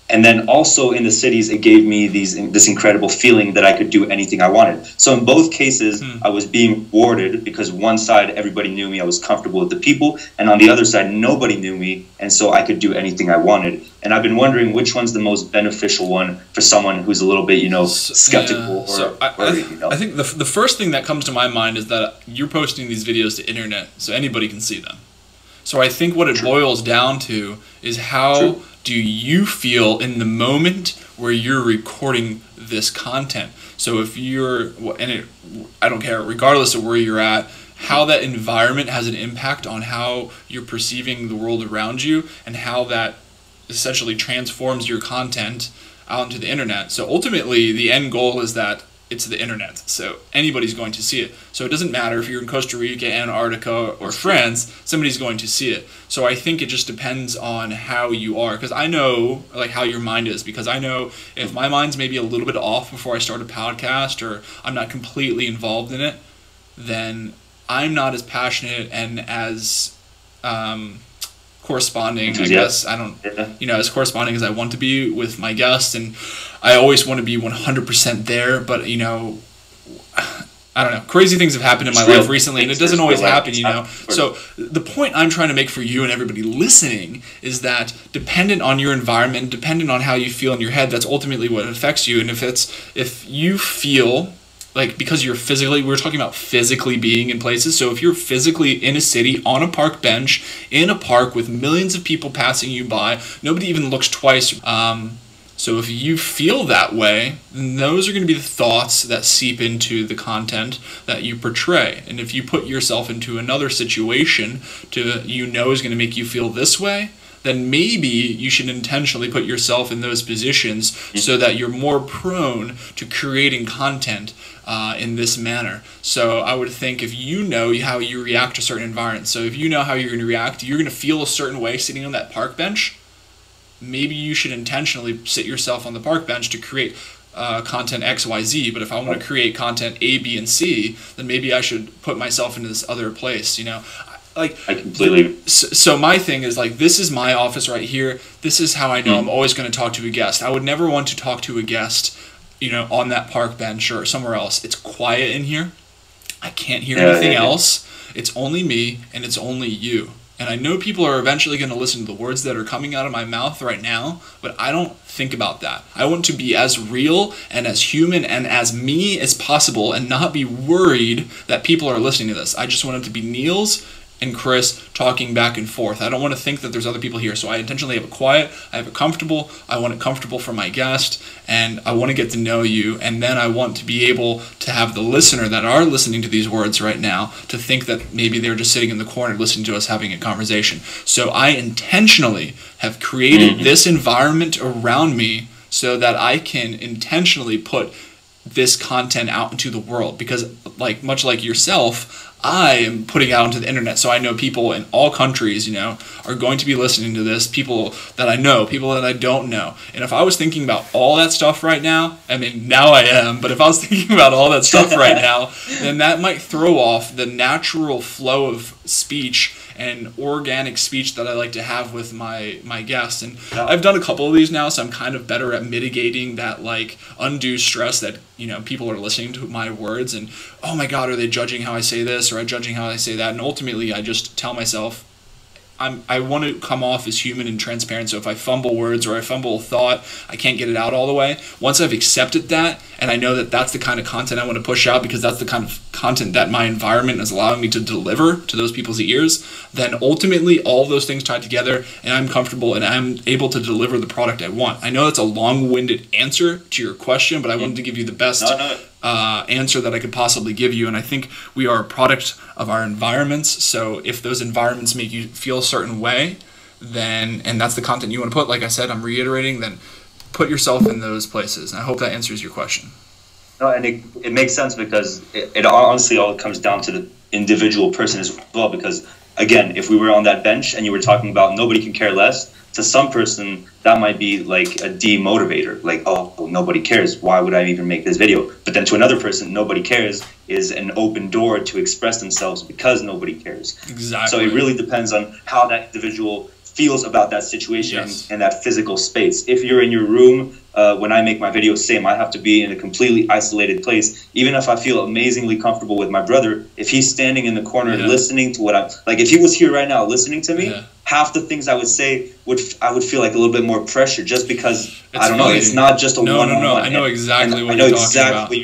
S2: And then also in the cities, it gave me this incredible feeling that I could do anything I wanted. So in both cases, I was being rewarded, because one side, everybody knew me, I was comfortable with the people. And on the other side, nobody knew me, and so I could do anything I wanted. And I've been wondering which one's the most beneficial one for someone who's a little bit, skeptical.
S1: I think the first thing that comes to my mind is that you're posting these videos to internet, so anybody can see them. So I think what it boils down to is how do you feel in the moment where you're recording this content. So if you're, I don't care, regardless of where you're at, how that environment has an impact on how you're perceiving the world around you, and how that essentially transforms your content out into the internet. So ultimately, the end goal is that it's the internet, so anybody's going to see it. So it doesn't matter if you're in Costa Rica, Antarctica, or France, somebody's going to see it. So I think it just depends on how you are, because I know like how your mind is, because I know if my mind's maybe a little bit off before I start a podcast, or I'm not completely involved in it, then I'm not as passionate and as corresponding, I guess, as corresponding as I want to be with my guests, and I always want to be 100% there, but I don't know, crazy things have happened in my life recently, and it doesn't always happen, So the point I'm trying to make for you and everybody listening is that dependent on your environment, dependent on how you feel in your head, that's ultimately what affects you. And if you feel like, because you're physically, we were talking about physically being in places. So if you're physically in a city, on a park bench, in a park with millions of people passing you by, nobody even looks twice. So if you feel that way, then those are going to be the thoughts that seep into the content that you portray. And if you put yourself into another situation is going to make you feel this way, then maybe you should intentionally put yourself in those positions so that you're more prone to creating content in this manner. So I would think if you know how you react to certain environments, so if you know how you're going to react, you're going to feel a certain way sitting on that park bench, maybe you should intentionally sit yourself on the park bench to create content XYZ. But if I want to create content A, B, and C, then maybe I should put myself into this other place, Like,
S2: I completely.
S1: So my thing is, like, this is my office right here. This is how I know I'm always going to talk to a guest. I would never want to talk to a guest, on that park bench or somewhere else. It's quiet in here. I can't hear anything else. It's only me, and it's only you. And I know people are eventually going to listen to the words that are coming out of my mouth right now, but I don't think about that. I want to be as real and as human and as me as possible, and not be worried that people are listening to this. I just want it to be Nils and Chris talking back and forth. I don't want to think that there's other people here, so I intentionally have it quiet, I have it comfortable, I want it comfortable for my guest, and I want to get to know you, and then I want to be able to have the listener that are listening to these words right now to think that maybe they're just sitting in the corner listening to us having a conversation. So I intentionally have created this environment around me so that I can intentionally put this content out into the world, because like much like yourself, I am putting out into the internet. So I know people in all countries, are going to be listening to this, people that I know, people that I don't know. And if I was thinking about all that stuff right now, I mean, now I am, but if I was thinking about all that stuff right now, then that might throw off the natural flow of speech and organic speech that I like to have with my guests. And I've done a couple of these now, so I'm kind of better at mitigating that like undue stress that, people are listening to my words and, oh my God, are they judging how I say this, or are they judging how I say that? And ultimately I just tell myself, I want to come off as human and transparent. So if I fumble words or I fumble a thought, I can't get it out all the way. Once I've accepted that, and I know that that's the kind of content I want to push out, because that's the kind of content that my environment is allowing me to deliver to those people's ears, then ultimately all of those things tied together, and I'm comfortable and I'm able to deliver the product I want. I know that's a long-winded answer to your question, but I wanted to give you the best answer that I could possibly give you. And I think we are a product of our environments. So if those environments make you feel a certain way, then, and that's the content you want to put, like I said, I'm reiterating, then put yourself in those places. And I hope that answers your question.
S2: No, and it makes sense, because it honestly all comes down to the individual person as well. Because again, if we were on that bench and you were talking about nobody can care less, to some person that might be like a demotivator, like, oh, nobody cares, why would I even make this video? But then to another person, nobody cares is an open door to express themselves, because nobody cares.
S1: Exactly.
S2: So it really depends on how that individual feels about that situation and that physical space. If you're in your room, when I make my videos, same, I have to be in a completely isolated place. Even if I feel amazingly comfortable with my brother, if he's standing in the corner listening to what I'm, like if he was here right now listening to me, half the things I would say I would feel like a little bit more pressure, just because I don't know, it's not just a one-on-one.
S1: No, I know exactly what you're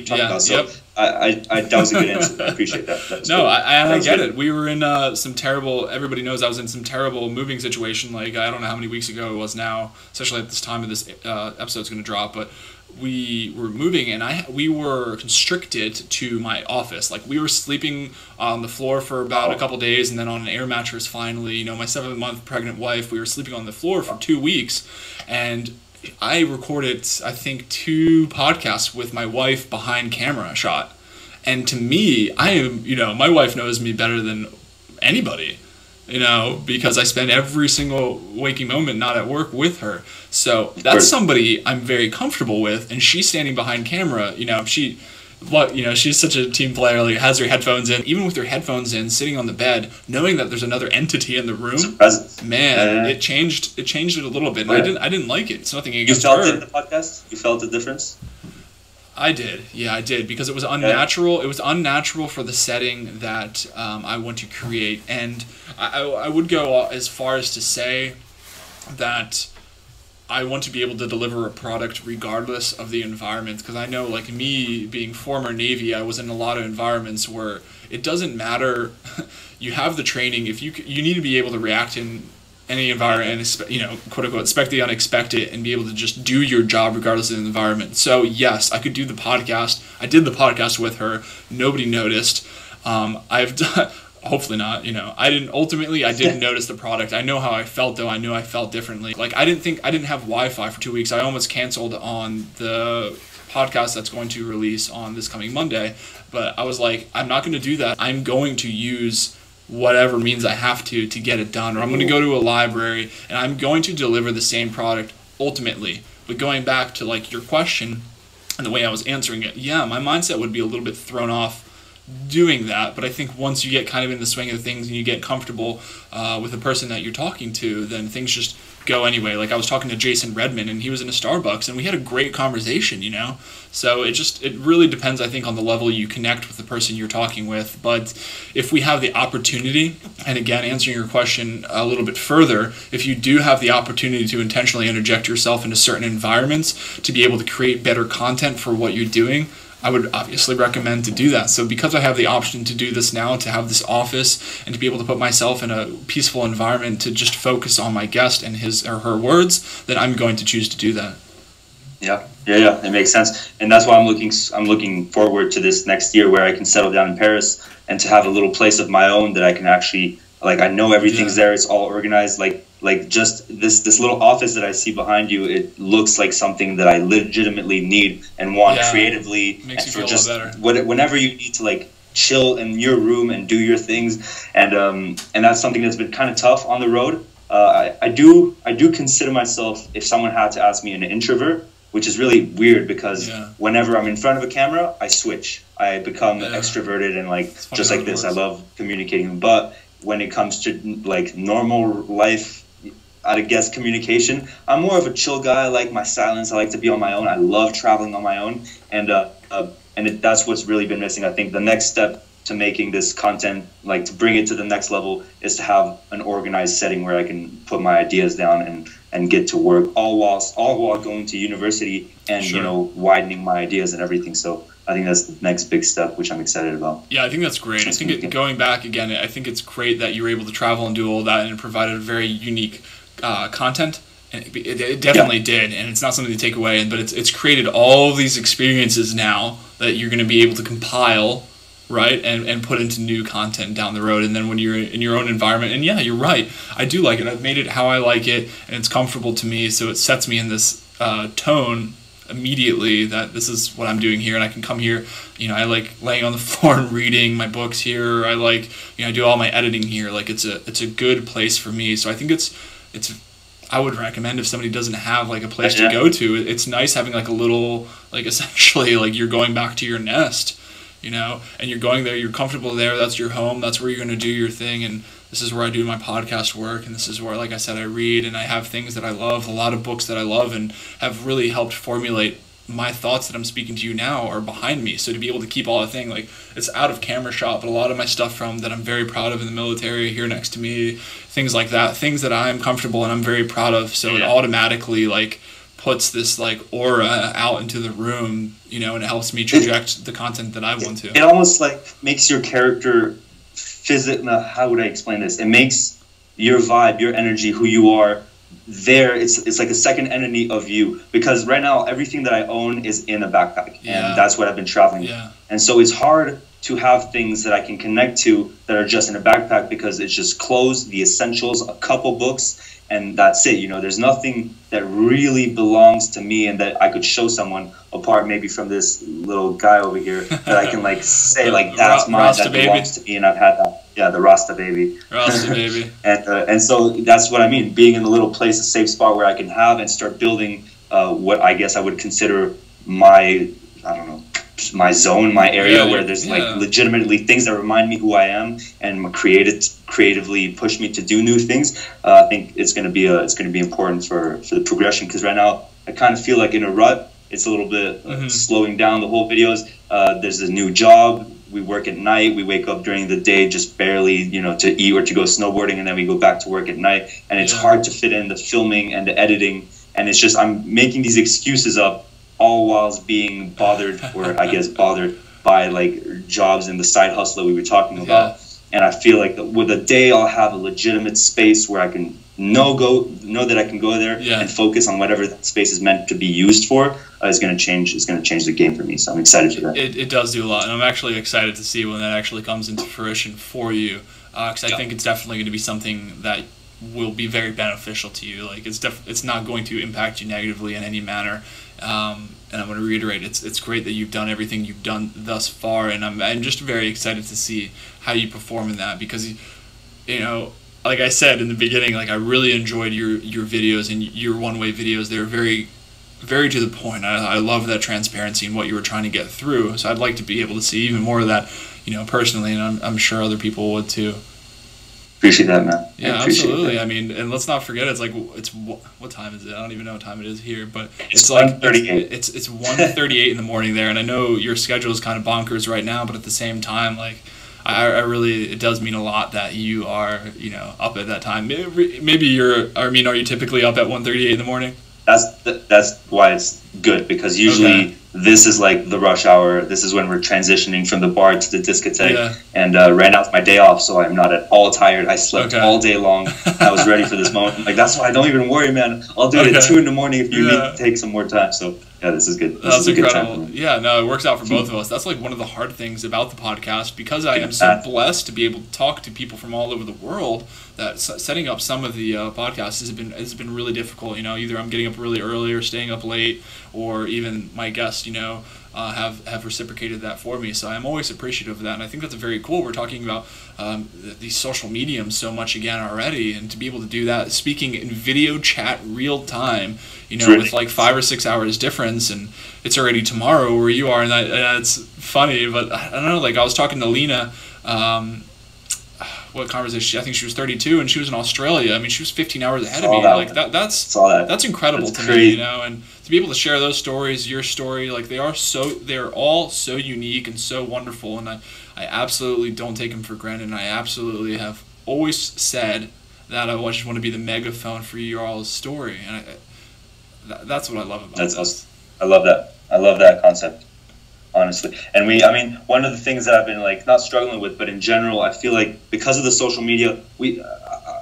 S1: talking about.
S2: So that was a good answer. I appreciate that.
S1: I get it. We were in some terrible, everybody knows I was in some terrible moving situation, like I don't know how many weeks ago it was now, especially at this time of this episode's going to drop, but we were moving and we were constricted to my office. Like we were sleeping on the floor for about a couple days, and then on an air mattress finally. My 7-month pregnant wife, we were sleeping on the floor for 2 weeks, and I recorded, I think, 2 podcasts with my wife behind camera shot. And to me, I am, my wife knows me better than anybody, because I spend every single waking moment not at work with her. So that's somebody I'm very comfortable with. And she's standing behind camera, she's such a team player, like has her headphones in, even with her headphones in, sitting on the bed, knowing that there's another entity in the room. Man, it changed it a little bit. And I didn't like it. It's nothing against her.
S2: You felt it in the podcast? You felt the difference?
S1: I did. Yeah, I did, because it was unnatural. It was unnatural for the setting that I want to create. And I would go as far as to say that I want to be able to deliver a product regardless of the environment, because I know, like me being former Navy, I was in a lot of environments where it doesn't matter. You have the training. If you need to be able to react in any environment and, quote unquote, expect the unexpected and be able to just do your job regardless of the environment. So yes, I could do the podcast. I did the podcast with her. Nobody noticed. I've done. Hopefully not, I didn't notice the product. I know how I felt, though. I knew I felt differently. Like, I didn't have Wi-Fi for 2 weeks. I almost canceled on the podcast that's going to release on this coming Monday. But I was like, I'm not going to do that. I'm going to use whatever means I have to get it done. Or I'm going to go to a library and I'm going to deliver the same product ultimately. But going back to, like, your question and the way I was answering it, yeah, my mindset would be a little bit thrown off doing that. But I think once you get kind of in the swing of things and you get comfortable with the person that you're talking to, then things just go anyway. Like I was talking to Jason Redman and he was in a Starbucks and we had a great conversation, So it really depends, I think, on the level you connect with the person you're talking with. But if we have the opportunity, and again, answering your question a little bit further, if you do have the opportunity to intentionally interject yourself into certain environments to be able to create better content for what you're doing, I would obviously recommend to do that. So because I have the option to do this now, to have this office, and to be able to put myself in a peaceful environment to just focus on my guest and his or her words, then I'm going to choose to do that.
S2: Yeah, it makes sense. And that's why I'm looking forward to this next year where I can settle down in Paris and to have a little place of my own that I can actually, like, I know everything's there, it's all organized. Like like just this little office that I see behind you, it looks like something that I legitimately need and want creatively.
S1: Makes
S2: and
S1: you
S2: for
S1: feel
S2: just
S1: a lot better.
S2: Whenever you need to like chill in your room and do your things, and that's something that's been kind of tough on the road. I do consider myself, if someone had to ask me, an introvert, which is really weird because whenever I'm in front of a camera, I switch. I become extroverted and like just like this. I love communicating, but when it comes to like normal life, I guess communication, I'm more of a chill guy. I like my silence. I like to be on my own. I love traveling on my own, and that's what's really been missing. I think the next step to making this content, like to bring it to the next level, is to have an organized setting where I can put my ideas down and get to work, all while going to university and widening my ideas and everything. So I think that's the next big step, which I'm excited about.
S1: Yeah, I think that's great. I think going back again, I think it's great that you were able to travel and do all that, and it provided a very unique content. And it definitely did, and it's not something to take away. But it's created all of these experiences now that you're going to be able to compile, right, and put into new content down the road. And then when you're in your own environment, and yeah, you're right, I do like it. I've made it how I like it, and it's comfortable to me. So it sets me in this tone immediately that this is what I'm doing here, and I can come here. I like laying on the floor and reading my books here. I like, I do all my editing here. Like it's a good place for me. So I think it's I would recommend, if somebody doesn't have like a place to go to, it's nice having like a little, like essentially like you're going back to your nest, and you're going there, you're comfortable there, that's your home, that's where you're going to do your thing, and this is where I do my podcast work, and this is where, like I said, I read, and I have things that I love, a lot of books that I love, and have really helped formulate my thoughts that I'm speaking to you now are behind me. So to be able to keep all the thing, like it's out of camera shot, but a lot of my stuff from that I'm very proud of in the military here next to me, things like that, things that I'm comfortable and I'm very proud of. So it automatically like puts this like aura out into the room, and it helps me project the content that I want to.
S2: It almost like makes your character how would I explain this? It makes your vibe, your energy, who you are, there. It's like a second entity of you, because right now everything that I own is in a backpack, and that's what I've been traveling with. And so it's hard to have things that I can connect to that are just in a backpack, because it's just clothes, the essentials, a couple books, and that's it. There's nothing that really belongs to me and that I could show someone, apart maybe from this little guy over here, that I can like say like that's mine,
S1: Rasta
S2: that
S1: baby.
S2: belongs to me, and I've had that. Yeah, the Rasta baby.
S1: Rasta baby.
S2: And so that's what I mean, being in a little place, a safe spot where I can have and start building what I guess I would consider my zone, my area, where there's like legitimately things that remind me who I am and creatively push me to do new things. I think it's going to be important for the progression, because right now I kind of feel like in a rut. It's a little bit slowing down the whole videos. There's a new job. We work at night. We wake up during the day just barely, to eat or to go snowboarding, and then we go back to work at night. And it's hard to fit in the filming and the editing. And it's just I'm making these excuses up, all whilst being bothered by like jobs and the side hustle that we were talking about. And I feel like with a day I'll have a legitimate space where I can know that I can go there and focus on whatever that space is meant to be used for. Is going to change the game for me. So I'm excited for that.
S1: It does do a lot, and I'm actually excited to see when that actually comes into fruition for you, because I think it's definitely going to be something that will be very beneficial to you. Like it's not going to impact you negatively in any manner. And I'm going to reiterate, it's great that you've done everything you've done thus far, and I'm just very excited to see how you perform in that, because like I said in the beginning, like I really enjoyed your videos and your one-way videos. They're very, very to the point. I love that transparency and what you were trying to get through. So I'd like to be able to see even more of that, personally, and I'm sure other people would too.
S2: Appreciate that, man.
S1: Yeah, absolutely. I mean, and let's not forget, what time is it? I don't even know what time it is here, but it's like
S2: 1:38.
S1: It's 1:38 in the morning there, and I know your schedule is kind of bonkers right now, but at the same time, like I really, it does mean a lot that you are, up at that time. Maybe are you typically up at 1:38 in the morning?
S2: That's why it's good, because usually this is like the rush hour. This is when we're transitioning from the bar to the discotheque. And right now it's my day off, so I'm not at all tired. I slept all day long. I was ready for this moment. Like, that's why I don't even worry, man. I'll do it at 2 a.m. if you need to take some more time. So yeah, this is good.
S1: That's incredible. Yeah, no, it works out for both of us. That's like one of the hard things about the podcast, because I am so blessed to be able to talk to people from all over the world, that setting up some of the podcasts has been really difficult. You know, either I'm getting up really early or staying up late, or even my guests, you know, have reciprocated that for me. So I'm always appreciative of that, and I think that's very cool. We're talking about these social mediums so much again already, and to be able to do that, speaking in video chat real time, you know, with like 5 or 6 hours difference, and it's already tomorrow where you are, and that's funny. But I don't know, like I was talking to Lena. What conversation? I think she was 32 and she was in Australia. I mean, she was 15 hours ahead of me. Like that's incredible to me, you know. And to be able to share those stories, your story, like they're all so unique and so wonderful. And I absolutely don't take them for granted. And I absolutely have always said that I just want to be the megaphone for your all's story. And that's what I love about this.
S2: Awesome. I love that. I love that concept, honestly. And I mean, one of the things that I've been like not struggling with, but in general, I feel like because of the social media,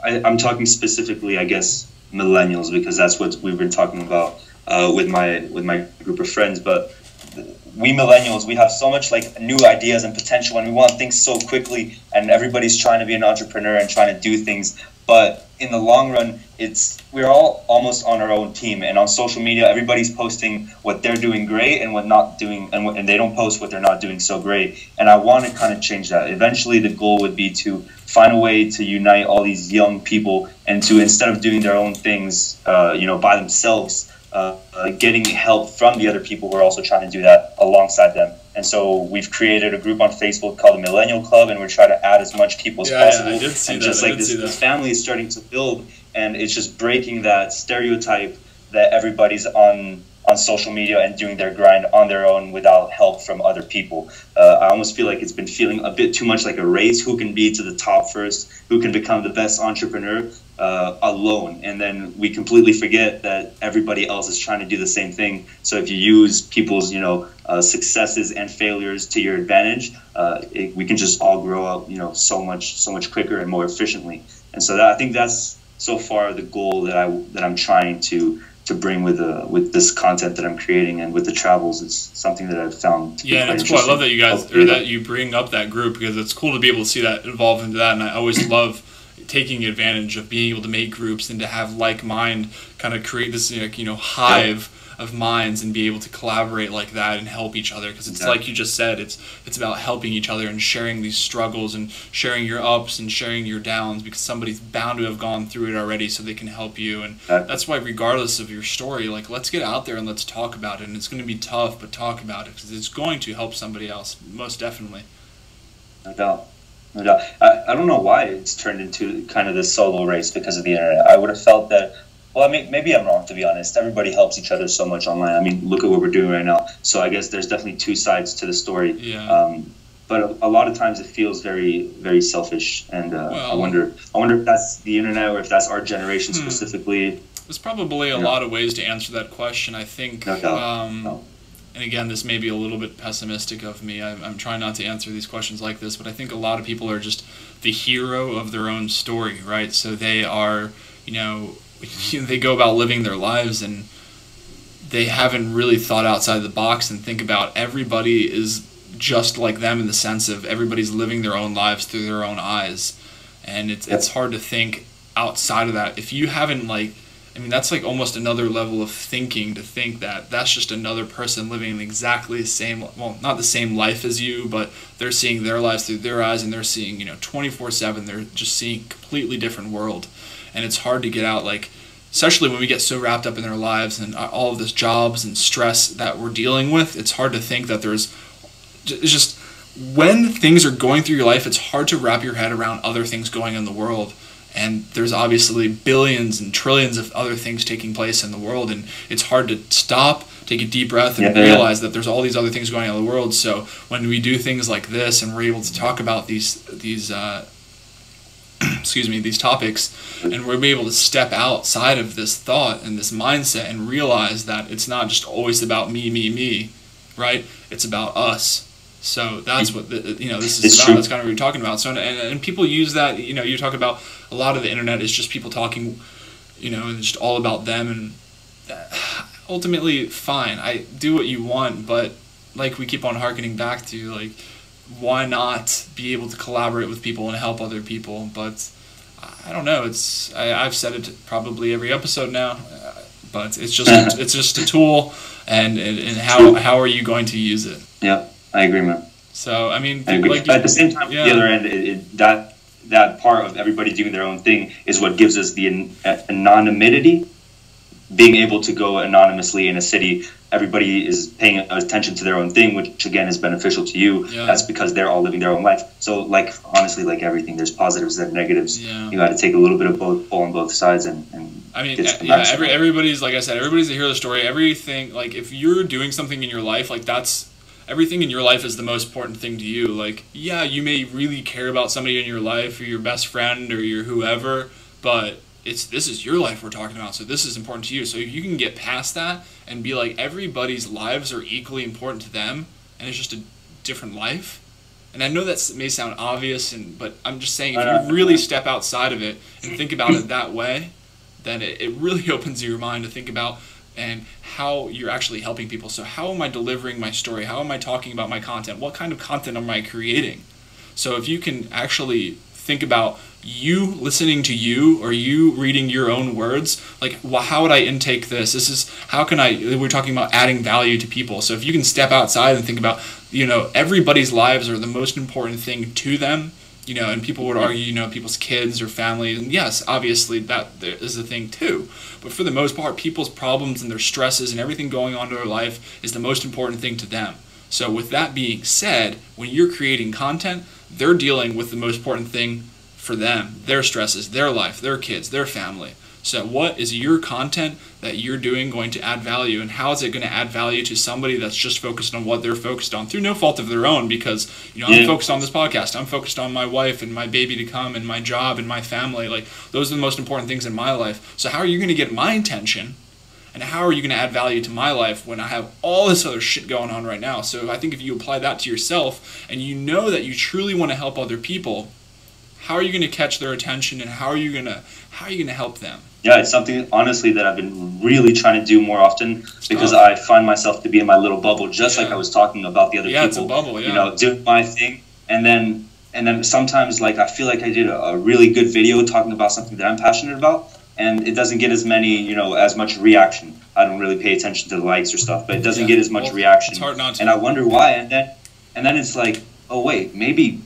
S2: I'm talking specifically, I guess, millennials, because that's what we've been talking about with my group of friends. But we millennials, we have so much like new ideas and potential, and we want things so quickly, and everybody's trying to be an entrepreneur and trying to do things. But in the long run, we're all almost on our own team, and on social media, everybody's posting what they're doing great and what not doing, and they don't post what they're not doing so great. And I want to kind of change that. Eventually, the goal would be to find a way to unite all these young people, and to, instead of doing their own things, you know, by themselves, getting help from the other people who are also trying to do that alongside them. And so we've created a group on Facebook called the Millennial Club, and we're trying to add as much people as possible.
S1: Yeah, I did see
S2: and
S1: that.
S2: Just like this family is starting to build, and it's just breaking that stereotype that everybody's on social media and doing their grind on their own without help from other people. I almost feel like it's been feeling a bit too much like a race. Who can be to the top first? Who can become the best entrepreneur alone? And then we completely forget that everybody else is trying to do the same thing. So if you use people's, you know, successes and failures to your advantage, we can just all grow up, you know, so much quicker and more efficiently. And so I think that's so far the goal that I'm trying to bring with this content that I'm creating, and with the travels. It's something that I've found to be quite
S1: it's cool. I love that you guys, or that you bring up that group, because it's cool to be able to see that evolve into that. And I always love taking advantage of being able to make groups and to have like mind kind of create this, you know, hive of minds, and be able to collaborate like that and help each other, because it's like you just said, it's about helping each other and sharing these struggles and sharing your ups and sharing your downs, because somebody's bound to have gone through it already, so they can help you. And that's why, regardless of your story, like, let's get out there and let's talk about it. And it's going to be tough, but talk about it, because it's going to help somebody else, most definitely.
S2: No doubt. No doubt. I don't know why it's turned into kind of this solo race because of the internet. I would have felt that, well, I mean, maybe I'm wrong, to be honest. Everybody helps each other so much online. I mean, look at what we're doing right now. So I guess there's definitely two sides to the story.
S1: Yeah.
S2: But a lot of times it feels very, very selfish. And I wonder if that's the internet, or if that's our generation specifically.
S1: There's probably a lot of ways to answer that question. I think,
S2: no doubt.
S1: and again, this may be a little bit pessimistic of me. I'm trying not to answer these questions like this, but I think a lot of people are just the hero of their own story, right? So they are, you know, they go about living their lives, and they haven't really thought outside the box and think about everybody is just like them, in the sense of everybody's living their own lives through their own eyes. And it's hard to think outside of that. If you haven't, like, I mean, that's like almost another level of thinking, to think that that's just another person living exactly the same, well, not the same life as you, but they're seeing their lives through their eyes, and they're seeing, you know, 24/7, they're just seeing a completely different world. And it's hard to get out, like, especially when we get so wrapped up in our lives and all of this jobs and stress that we're dealing with. It's hard to think that it's just, when things are going through your life, it's hard to wrap your head around other things going on in the world. And there's obviously billions and trillions of other things taking place in the world, and it's hard to stop, take a deep breath, and realize that there's all these other things going on in the world. So when we do things like this, and we're able to talk about these these topics, and we're able to step outside of this thought and this mindset and realize that it's not just always about me, right? It's about us. So that's what this is
S2: It's
S1: about.
S2: true.
S1: That's kind of what you're talking about. So and people use that. You talk about a lot of the internet is just people talking, and just all about them. And ultimately, fine, I do what you want, but like we keep on harkening back to, like, why not be able to collaborate with people and help other people? But I don't know. I've said it probably every episode now, but it's just a tool, and how are you going to use it?
S2: Yeah, I agree, man.
S1: So I mean,
S2: I agree.
S1: like,
S2: but at the same time,
S1: yeah.
S2: the other end, that part of everybody doing their own thing is what gives us the anonymity. Being able to go anonymously in a city, everybody is paying attention to their own thing, which again is beneficial to you.
S1: Yeah.
S2: That's because they're all living their own life. So, like, honestly, like everything, there's positives and negatives.
S1: Yeah.
S2: You got to take a little bit of both, pull on both sides, and
S1: I mean,
S2: get the
S1: yeah,
S2: maximum.
S1: everybody's, like I said, everybody's a hero of the story. Everything, like, if you're doing something in your life, like, everything in your life is the most important thing to you. Like, yeah, you may really care about somebody in your life, or your best friend, or your whoever, but this is your life we're talking about, so this is important to you. So if you can get past that and be like, everybody's lives are equally important to them, and it's just a different life. And I know that may sound obvious, but I'm just saying, if you really step outside of it and think about it that way, then it really opens your mind to think about and how you're actually helping people. So how am I delivering my story? How am I talking about my content? What kind of content am I creating? So if you can actually think about you listening to you, or you reading your own words, like, well, how would I intake this? We're talking about adding value to people. So if you can step outside and think about, everybody's lives are the most important thing to them, and people would argue, people's kids or families, and yes, obviously that is a thing too. But for the most part, people's problems and their stresses and everything going on in their life is the most important thing to them. So with that being said, when you're creating content, they're dealing with the most important thing for them, their stresses, their life, their kids, their family. So what is your content that you're doing going to add value, and how is it going to add value to somebody that's just focused on what they're focused on through no fault of their own? Because, I'm focused on this podcast, I'm focused on my wife and my baby to come and my job and my family. Like, those are the most important things in my life. So how are you going to get my attention? And how are you going to add value to my life when I have all this other shit going on right now? So I think if you apply that to yourself, and you know that you truly want to help other people, how are you going to catch their attention, and how are you going to help them?
S2: Yeah, it's something, honestly, that I've been really trying to do more often, because I find myself to be in my little bubble, just like I was talking about the other people.
S1: Yeah, it's a bubble, yeah.
S2: Doing my thing, and then sometimes, like, I feel like I did a really good video talking about something that I'm passionate about, and it doesn't get as much reaction. I don't really pay attention to the likes or stuff, but it doesn't get as much reaction.
S1: It's hard not to.
S2: And I wonder why, and then it's like, oh wait, maybe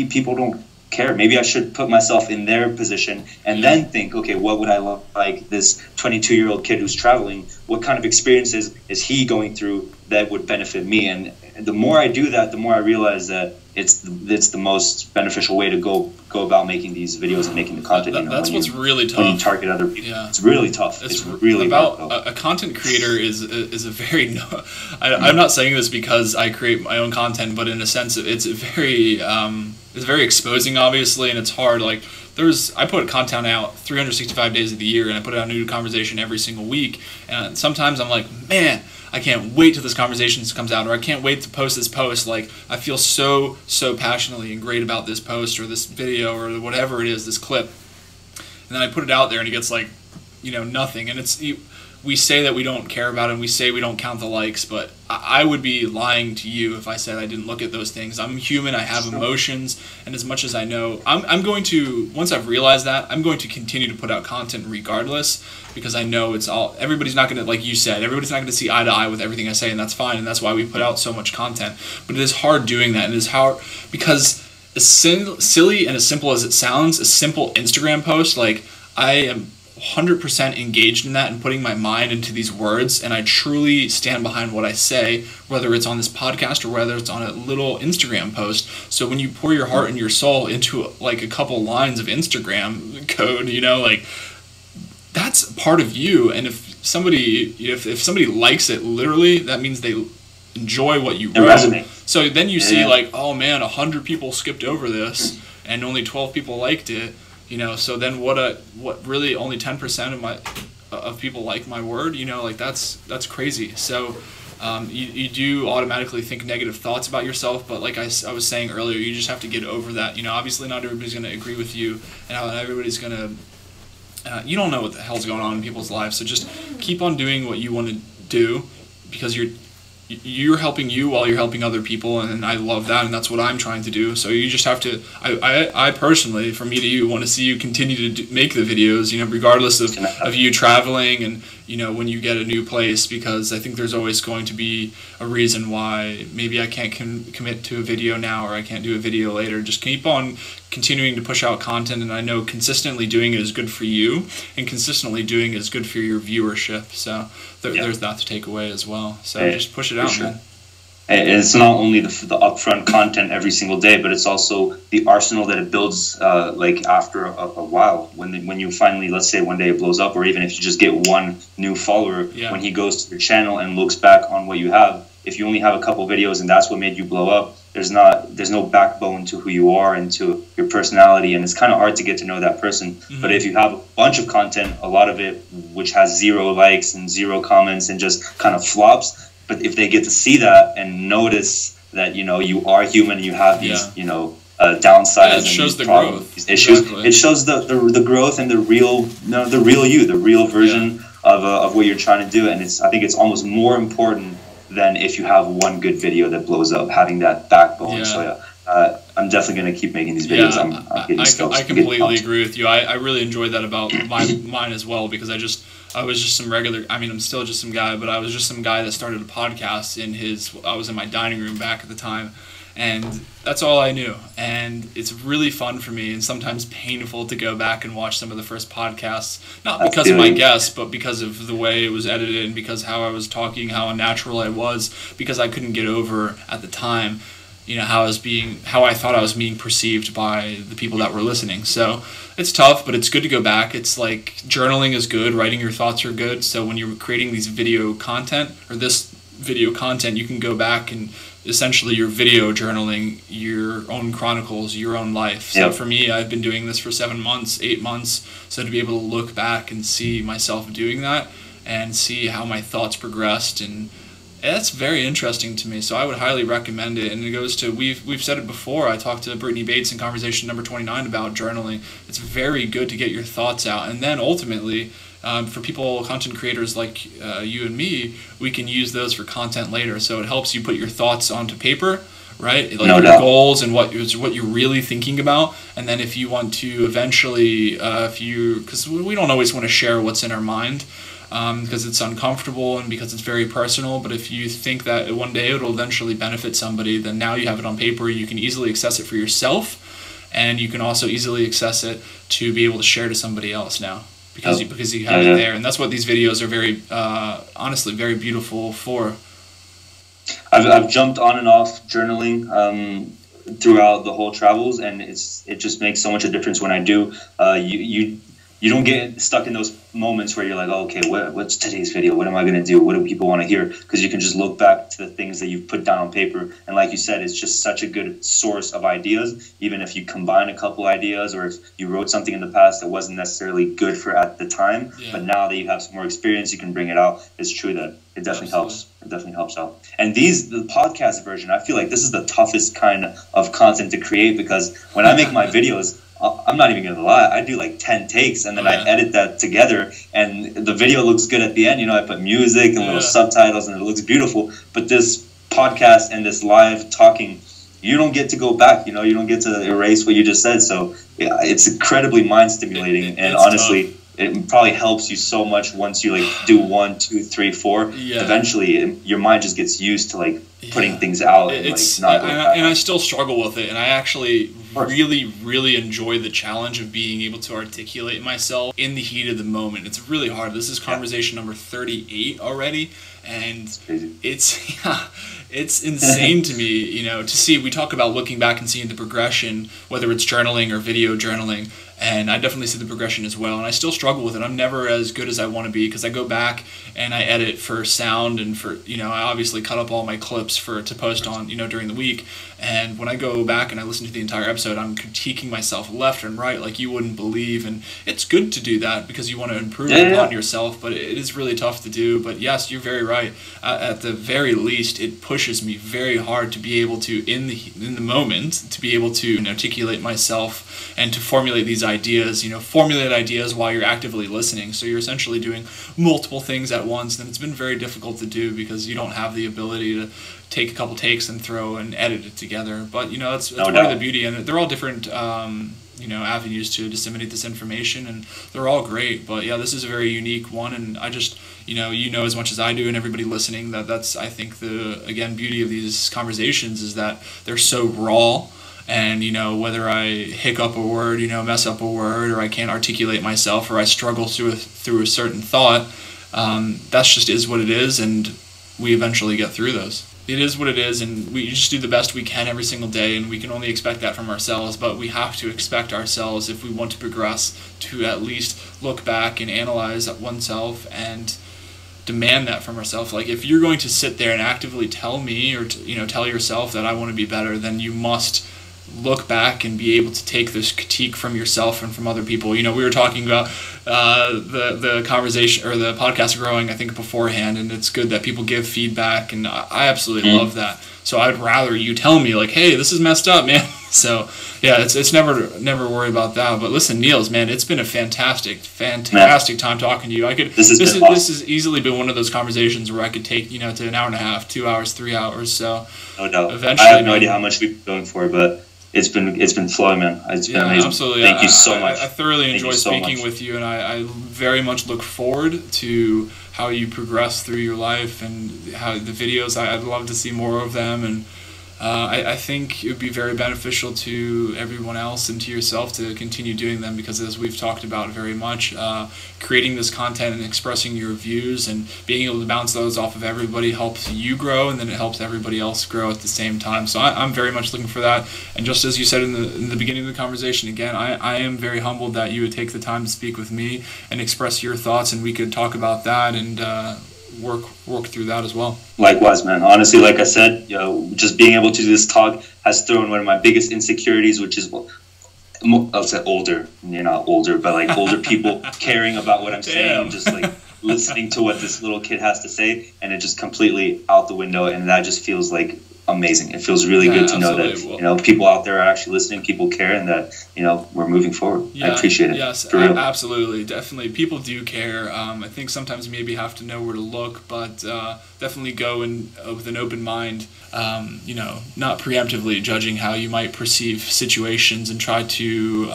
S2: people don't care. Maybe I should put myself in their position and then think, okay, what would I like this 22-year-old kid who's traveling? What kind of experiences is he going through that would benefit me? And the more I do that, the more I realize that it's the most beneficial way to go about making these videos and making the content.
S1: That's what's really tough.
S2: When you target other people,
S1: yeah.
S2: It's really tough. It's really
S1: about a content creator is a very. I'm not saying this because I create my own content, but in a sense, it's very exposing, obviously, and it's hard. Like, I put content out 365 days of the year, and I put out a new conversation every single week. And sometimes I'm like, man, I can't wait till this conversation comes out, or I can't wait to post this post. Like, I feel so passionately and great about this post or this video or whatever it is, this clip. And then I put it out there, and it gets like, nothing. And we say that we don't care about it, and we say we don't count the likes, but I would be lying to you if I said I didn't look at those things. I'm human, I have emotions, and as much as I know, I'm going to, once I've realized that, I'm going to continue to put out content regardless, because I know everybody's not going to, like you said, everybody's not going to see eye to eye with everything I say, and that's fine, and that's why we put out so much content. But it is hard doing that, and it is hard because as silly and as simple as it sounds, a simple Instagram post, like, I am 100% engaged in that and putting my mind into these words, and I truly stand behind what I say, whether it's on this podcast or whether it's on a little Instagram post. So when you pour your heart and your soul into like a couple lines of Instagram code, like, that's part of you. And if somebody likes it, literally, that means they enjoy what you wrote.
S2: Resonate.
S1: So then you see like, oh man, 100 people skipped over this and only 12 people liked it. So then what really only 10% of people like my word, like, that's crazy. So you do automatically think negative thoughts about yourself, but like I was saying earlier, you just have to get over that. You know, obviously not everybody's going to agree with you, and not everybody's going to, you don't know what the hell's going on in people's lives, so just keep on doing what you want to do, because you're helping you while you're helping other people, and I love that, and that's what I'm trying to do. So you just have to, I personally, from me to you, want to see you continue to make the videos, you know, regardless of you traveling and, you know, when you get a new place, because I think there's always going to be a reason why maybe I can't commit to a video now, or I can't do a video later. Just keep on continuing to push out content, and I know consistently doing it is good for you, and consistently doing it is good for your viewership. So there's that to take away as well. So just push it out, man.
S2: And it's not only the upfront content every single day, but it's also the arsenal that it builds like after a while. When you finally, let's say one day it blows up, or even if you just get one new follower, when he goes to your channel and looks back on what you have, if you only have a couple videos and that's what made you blow up, there's no backbone to who you are and to your personality, and it's kind of hard to get to know that person. But if you have a bunch of content, a lot of it which has 0 likes and 0 comments and just kind of flops, but if they get to see that and notice that, you know, you are human, you have these, you know, downsides,
S1: it shows
S2: and
S1: the growth.
S2: These issues. It shows the growth and the real you, the real version of what you're trying to do. And I think it's almost more important than if you have one good video that blows up, having that backbone. So I'm definitely going to keep making these videos.
S1: I completely agree with you. I really enjoyed that about mine as well, because I was just some regular, I mean, I'm still just some guy, but I was just some guy that started a podcast I was in my dining room back at the time, and that's all I knew. And it's really fun for me, and sometimes painful, to go back and watch some of the first podcasts, not because of my guests, but because of the way it was edited, and because how I was talking, how unnatural I was, because I couldn't get over at the time, you know, how I thought I was being perceived by the people that were listening. So it's tough, but it's good to go back. It's like journaling is good, writing your thoughts are good. So when you're creating these video content, or this video content, you can go back and essentially you're video journaling your own chronicles, your own life. So for me, I've been doing this for 7 months, 8 months. So to be able to look back and see myself doing that and see how my thoughts progressed, and that's very interesting to me, so I would highly recommend it. And it goes to, we've said it before, I talked to Brittany Bates in conversation number 29 about journaling. It's very good to get your thoughts out, and then ultimately, for people, content creators like you and me, we can use those for content later. So it helps you put your thoughts onto paper, right? Like your goals and what you're really thinking about. And then if you want to eventually, because we don't always want to share what's in our mind, because it's uncomfortable and because it's very personal, but if you think that one day it'll eventually benefit somebody, then now you have it on paper, you can easily access it for yourself, and you can also easily access it to be able to share to somebody else now, because you have it there. And that's what these videos are very, honestly, very beautiful for.
S2: I've jumped on and off journaling throughout the whole travels, and it just makes so much a difference when I do. You don't get stuck in those moments where you're like, oh, okay, what's today's video? What am I going to do? What do people want to hear? Because you can just look back to the things that you've put down on paper. And like you said, it's just such a good source of ideas. Even if you combine a couple ideas, or if you wrote something in the past that wasn't necessarily good for at the time, but now that you have some more experience, you can bring it out. It's true that it definitely helps. It definitely helps out. And the podcast version, I feel like this is the toughest kind of content to create, because when I make my videos, I'm not even gonna lie, I do like 10 takes, and then I edit that together, and the video looks good at the end. You know, I put music and little subtitles, and it looks beautiful. But this podcast and this live talking, you don't get to go back. You know, you don't get to erase what you just said. So it's incredibly mind stimulating, and honestly, it probably helps you so much once you like do 1, 2, 3, 4. Eventually, your mind just gets used to like putting things out.
S1: And I still struggle with it, and I actually really enjoy the challenge of being able to articulate myself in the heat of the moment. It's really hard. This is conversation number 38 already, and it's insane to me, you know, to see. We talk about looking back and seeing the progression, whether it's journaling or video journaling, And I definitely see the progression as well. And I still struggle with it. I'm never as good as I want to be because I go back and I edit for sound and for, I obviously cut up all my clips to post on, during the week. And when I go back and I listen to the entire episode, I'm critiquing myself left and right like you wouldn't believe. And it's good to do that because you want to improve upon yourself, but it is really tough to do. But yes, you're very right. At the very least, it pushes me very hard to be able to, in the moment, to be able to articulate myself and to formulate these ideas, formulate ideas while you're actively listening. So you're essentially doing multiple things at once, and it's been very difficult to do because you don't have the ability to take a couple takes and throw and edit it together. But that's part of the beauty, and they're all different avenues to disseminate this information, and they're all great. But yeah, this is a very unique one, and I just as much as I do, and everybody listening, that's I think the beauty of these conversations is that they're so raw. And whether I hiccup a word, mess up a word, or I can't articulate myself, or I struggle through a certain thought, that's just is what it is, and we eventually get through those. It is what it is, and we just do the best we can every single day, and we can only expect that from ourselves, but we have to expect ourselves, if we want to progress, to at least look back and analyze oneself and demand that from ourselves. Like, if you're going to sit there and actively tell me or tell yourself that I want to be better, then you must look back and be able to take this critique from yourself and from other people. We were talking about the conversation or the podcast growing, I think, beforehand, and it's good that people give feedback, and I absolutely love that. So I'd rather you tell me, like, hey, this is messed up, man. So yeah, it's never worry about that. But listen, Nils, man, it's been a fantastic time talking to you. This has easily been one of those conversations where I could take to an hour and a half, 2 hours, 3 hours. So
S2: no doubt.
S1: Eventually,
S2: I have no idea how much we've been going for, but it's been flowing, man. It's been amazing.
S1: Absolutely.
S2: Thank you so much.
S1: I thoroughly enjoy speaking with you, and I very much look forward to how you progress through your life and how the videos. I'd love to see more of them, and I think it would be very beneficial to everyone else and to yourself to continue doing them, because as we've talked about very much, creating this content and expressing your views and being able to bounce those off of everybody helps you grow, and then it helps everybody else grow at the same time. So I'm very much looking for that. And just as you said in the beginning of the conversation, again, I am very humbled that you would take the time to speak with me and express your thoughts, and we could talk about that and work through that as well.
S2: Likewise, man. Honestly, like I said, just being able to do this talk has thrown one of my biggest insecurities, which is, I'll say older, not older, but like older people caring about what I'm saying, just like listening to what this little kid has to say, and it just completely out the window, and that just feels like amazing. It feels really good to know that people out there are actually listening, people care, and that we're moving forward. I appreciate it.
S1: Yes, absolutely, definitely. People do care. I think sometimes maybe have to know where to look, but definitely go in with an open mind. Not preemptively judging how you might perceive situations, and try to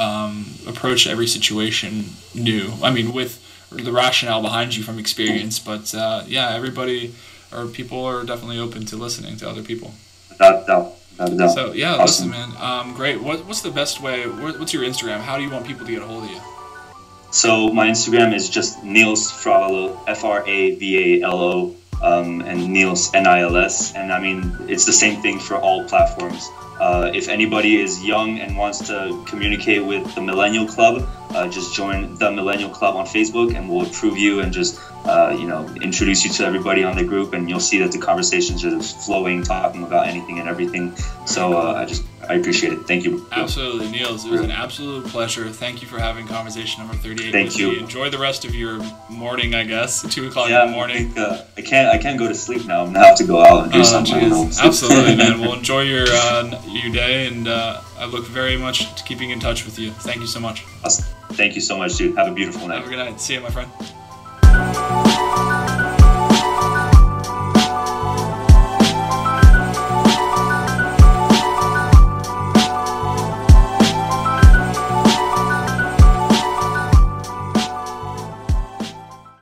S1: approach every situation new. I mean, with the rationale behind you from experience, but everybody or people are definitely open to listening to other people.
S2: No.
S1: So yeah,
S2: awesome.
S1: Listen, man. Great. What's the best way? What's your Instagram? How do you want people to get a hold of you?
S2: So my Instagram is just Nils Fravalo, Fravalo, and Nils NILS, and I mean it's the same thing for all platforms. If anybody is young and wants to communicate with the Millennial Club, just join the Millennial Club on Facebook, and we'll approve you and just introduce you to everybody on the group, and you'll see that the conversations are flowing, talking about anything and everything. So I appreciate it. Thank you.
S1: Absolutely, Nils. It was an absolute pleasure. Thank you for having conversation number 38.
S2: Thank you.
S1: Enjoy the rest of your morning, I guess. 2 o'clock in the morning.
S2: I can't go to sleep now. I'm gonna have to go out and do something.
S1: Absolutely, man. Well, enjoy your day, and I look very much to keeping in touch with you. Thank you so much.
S2: Awesome. Thank you so much, dude. Have a beautiful night.
S1: Have a good night. See you, my friend.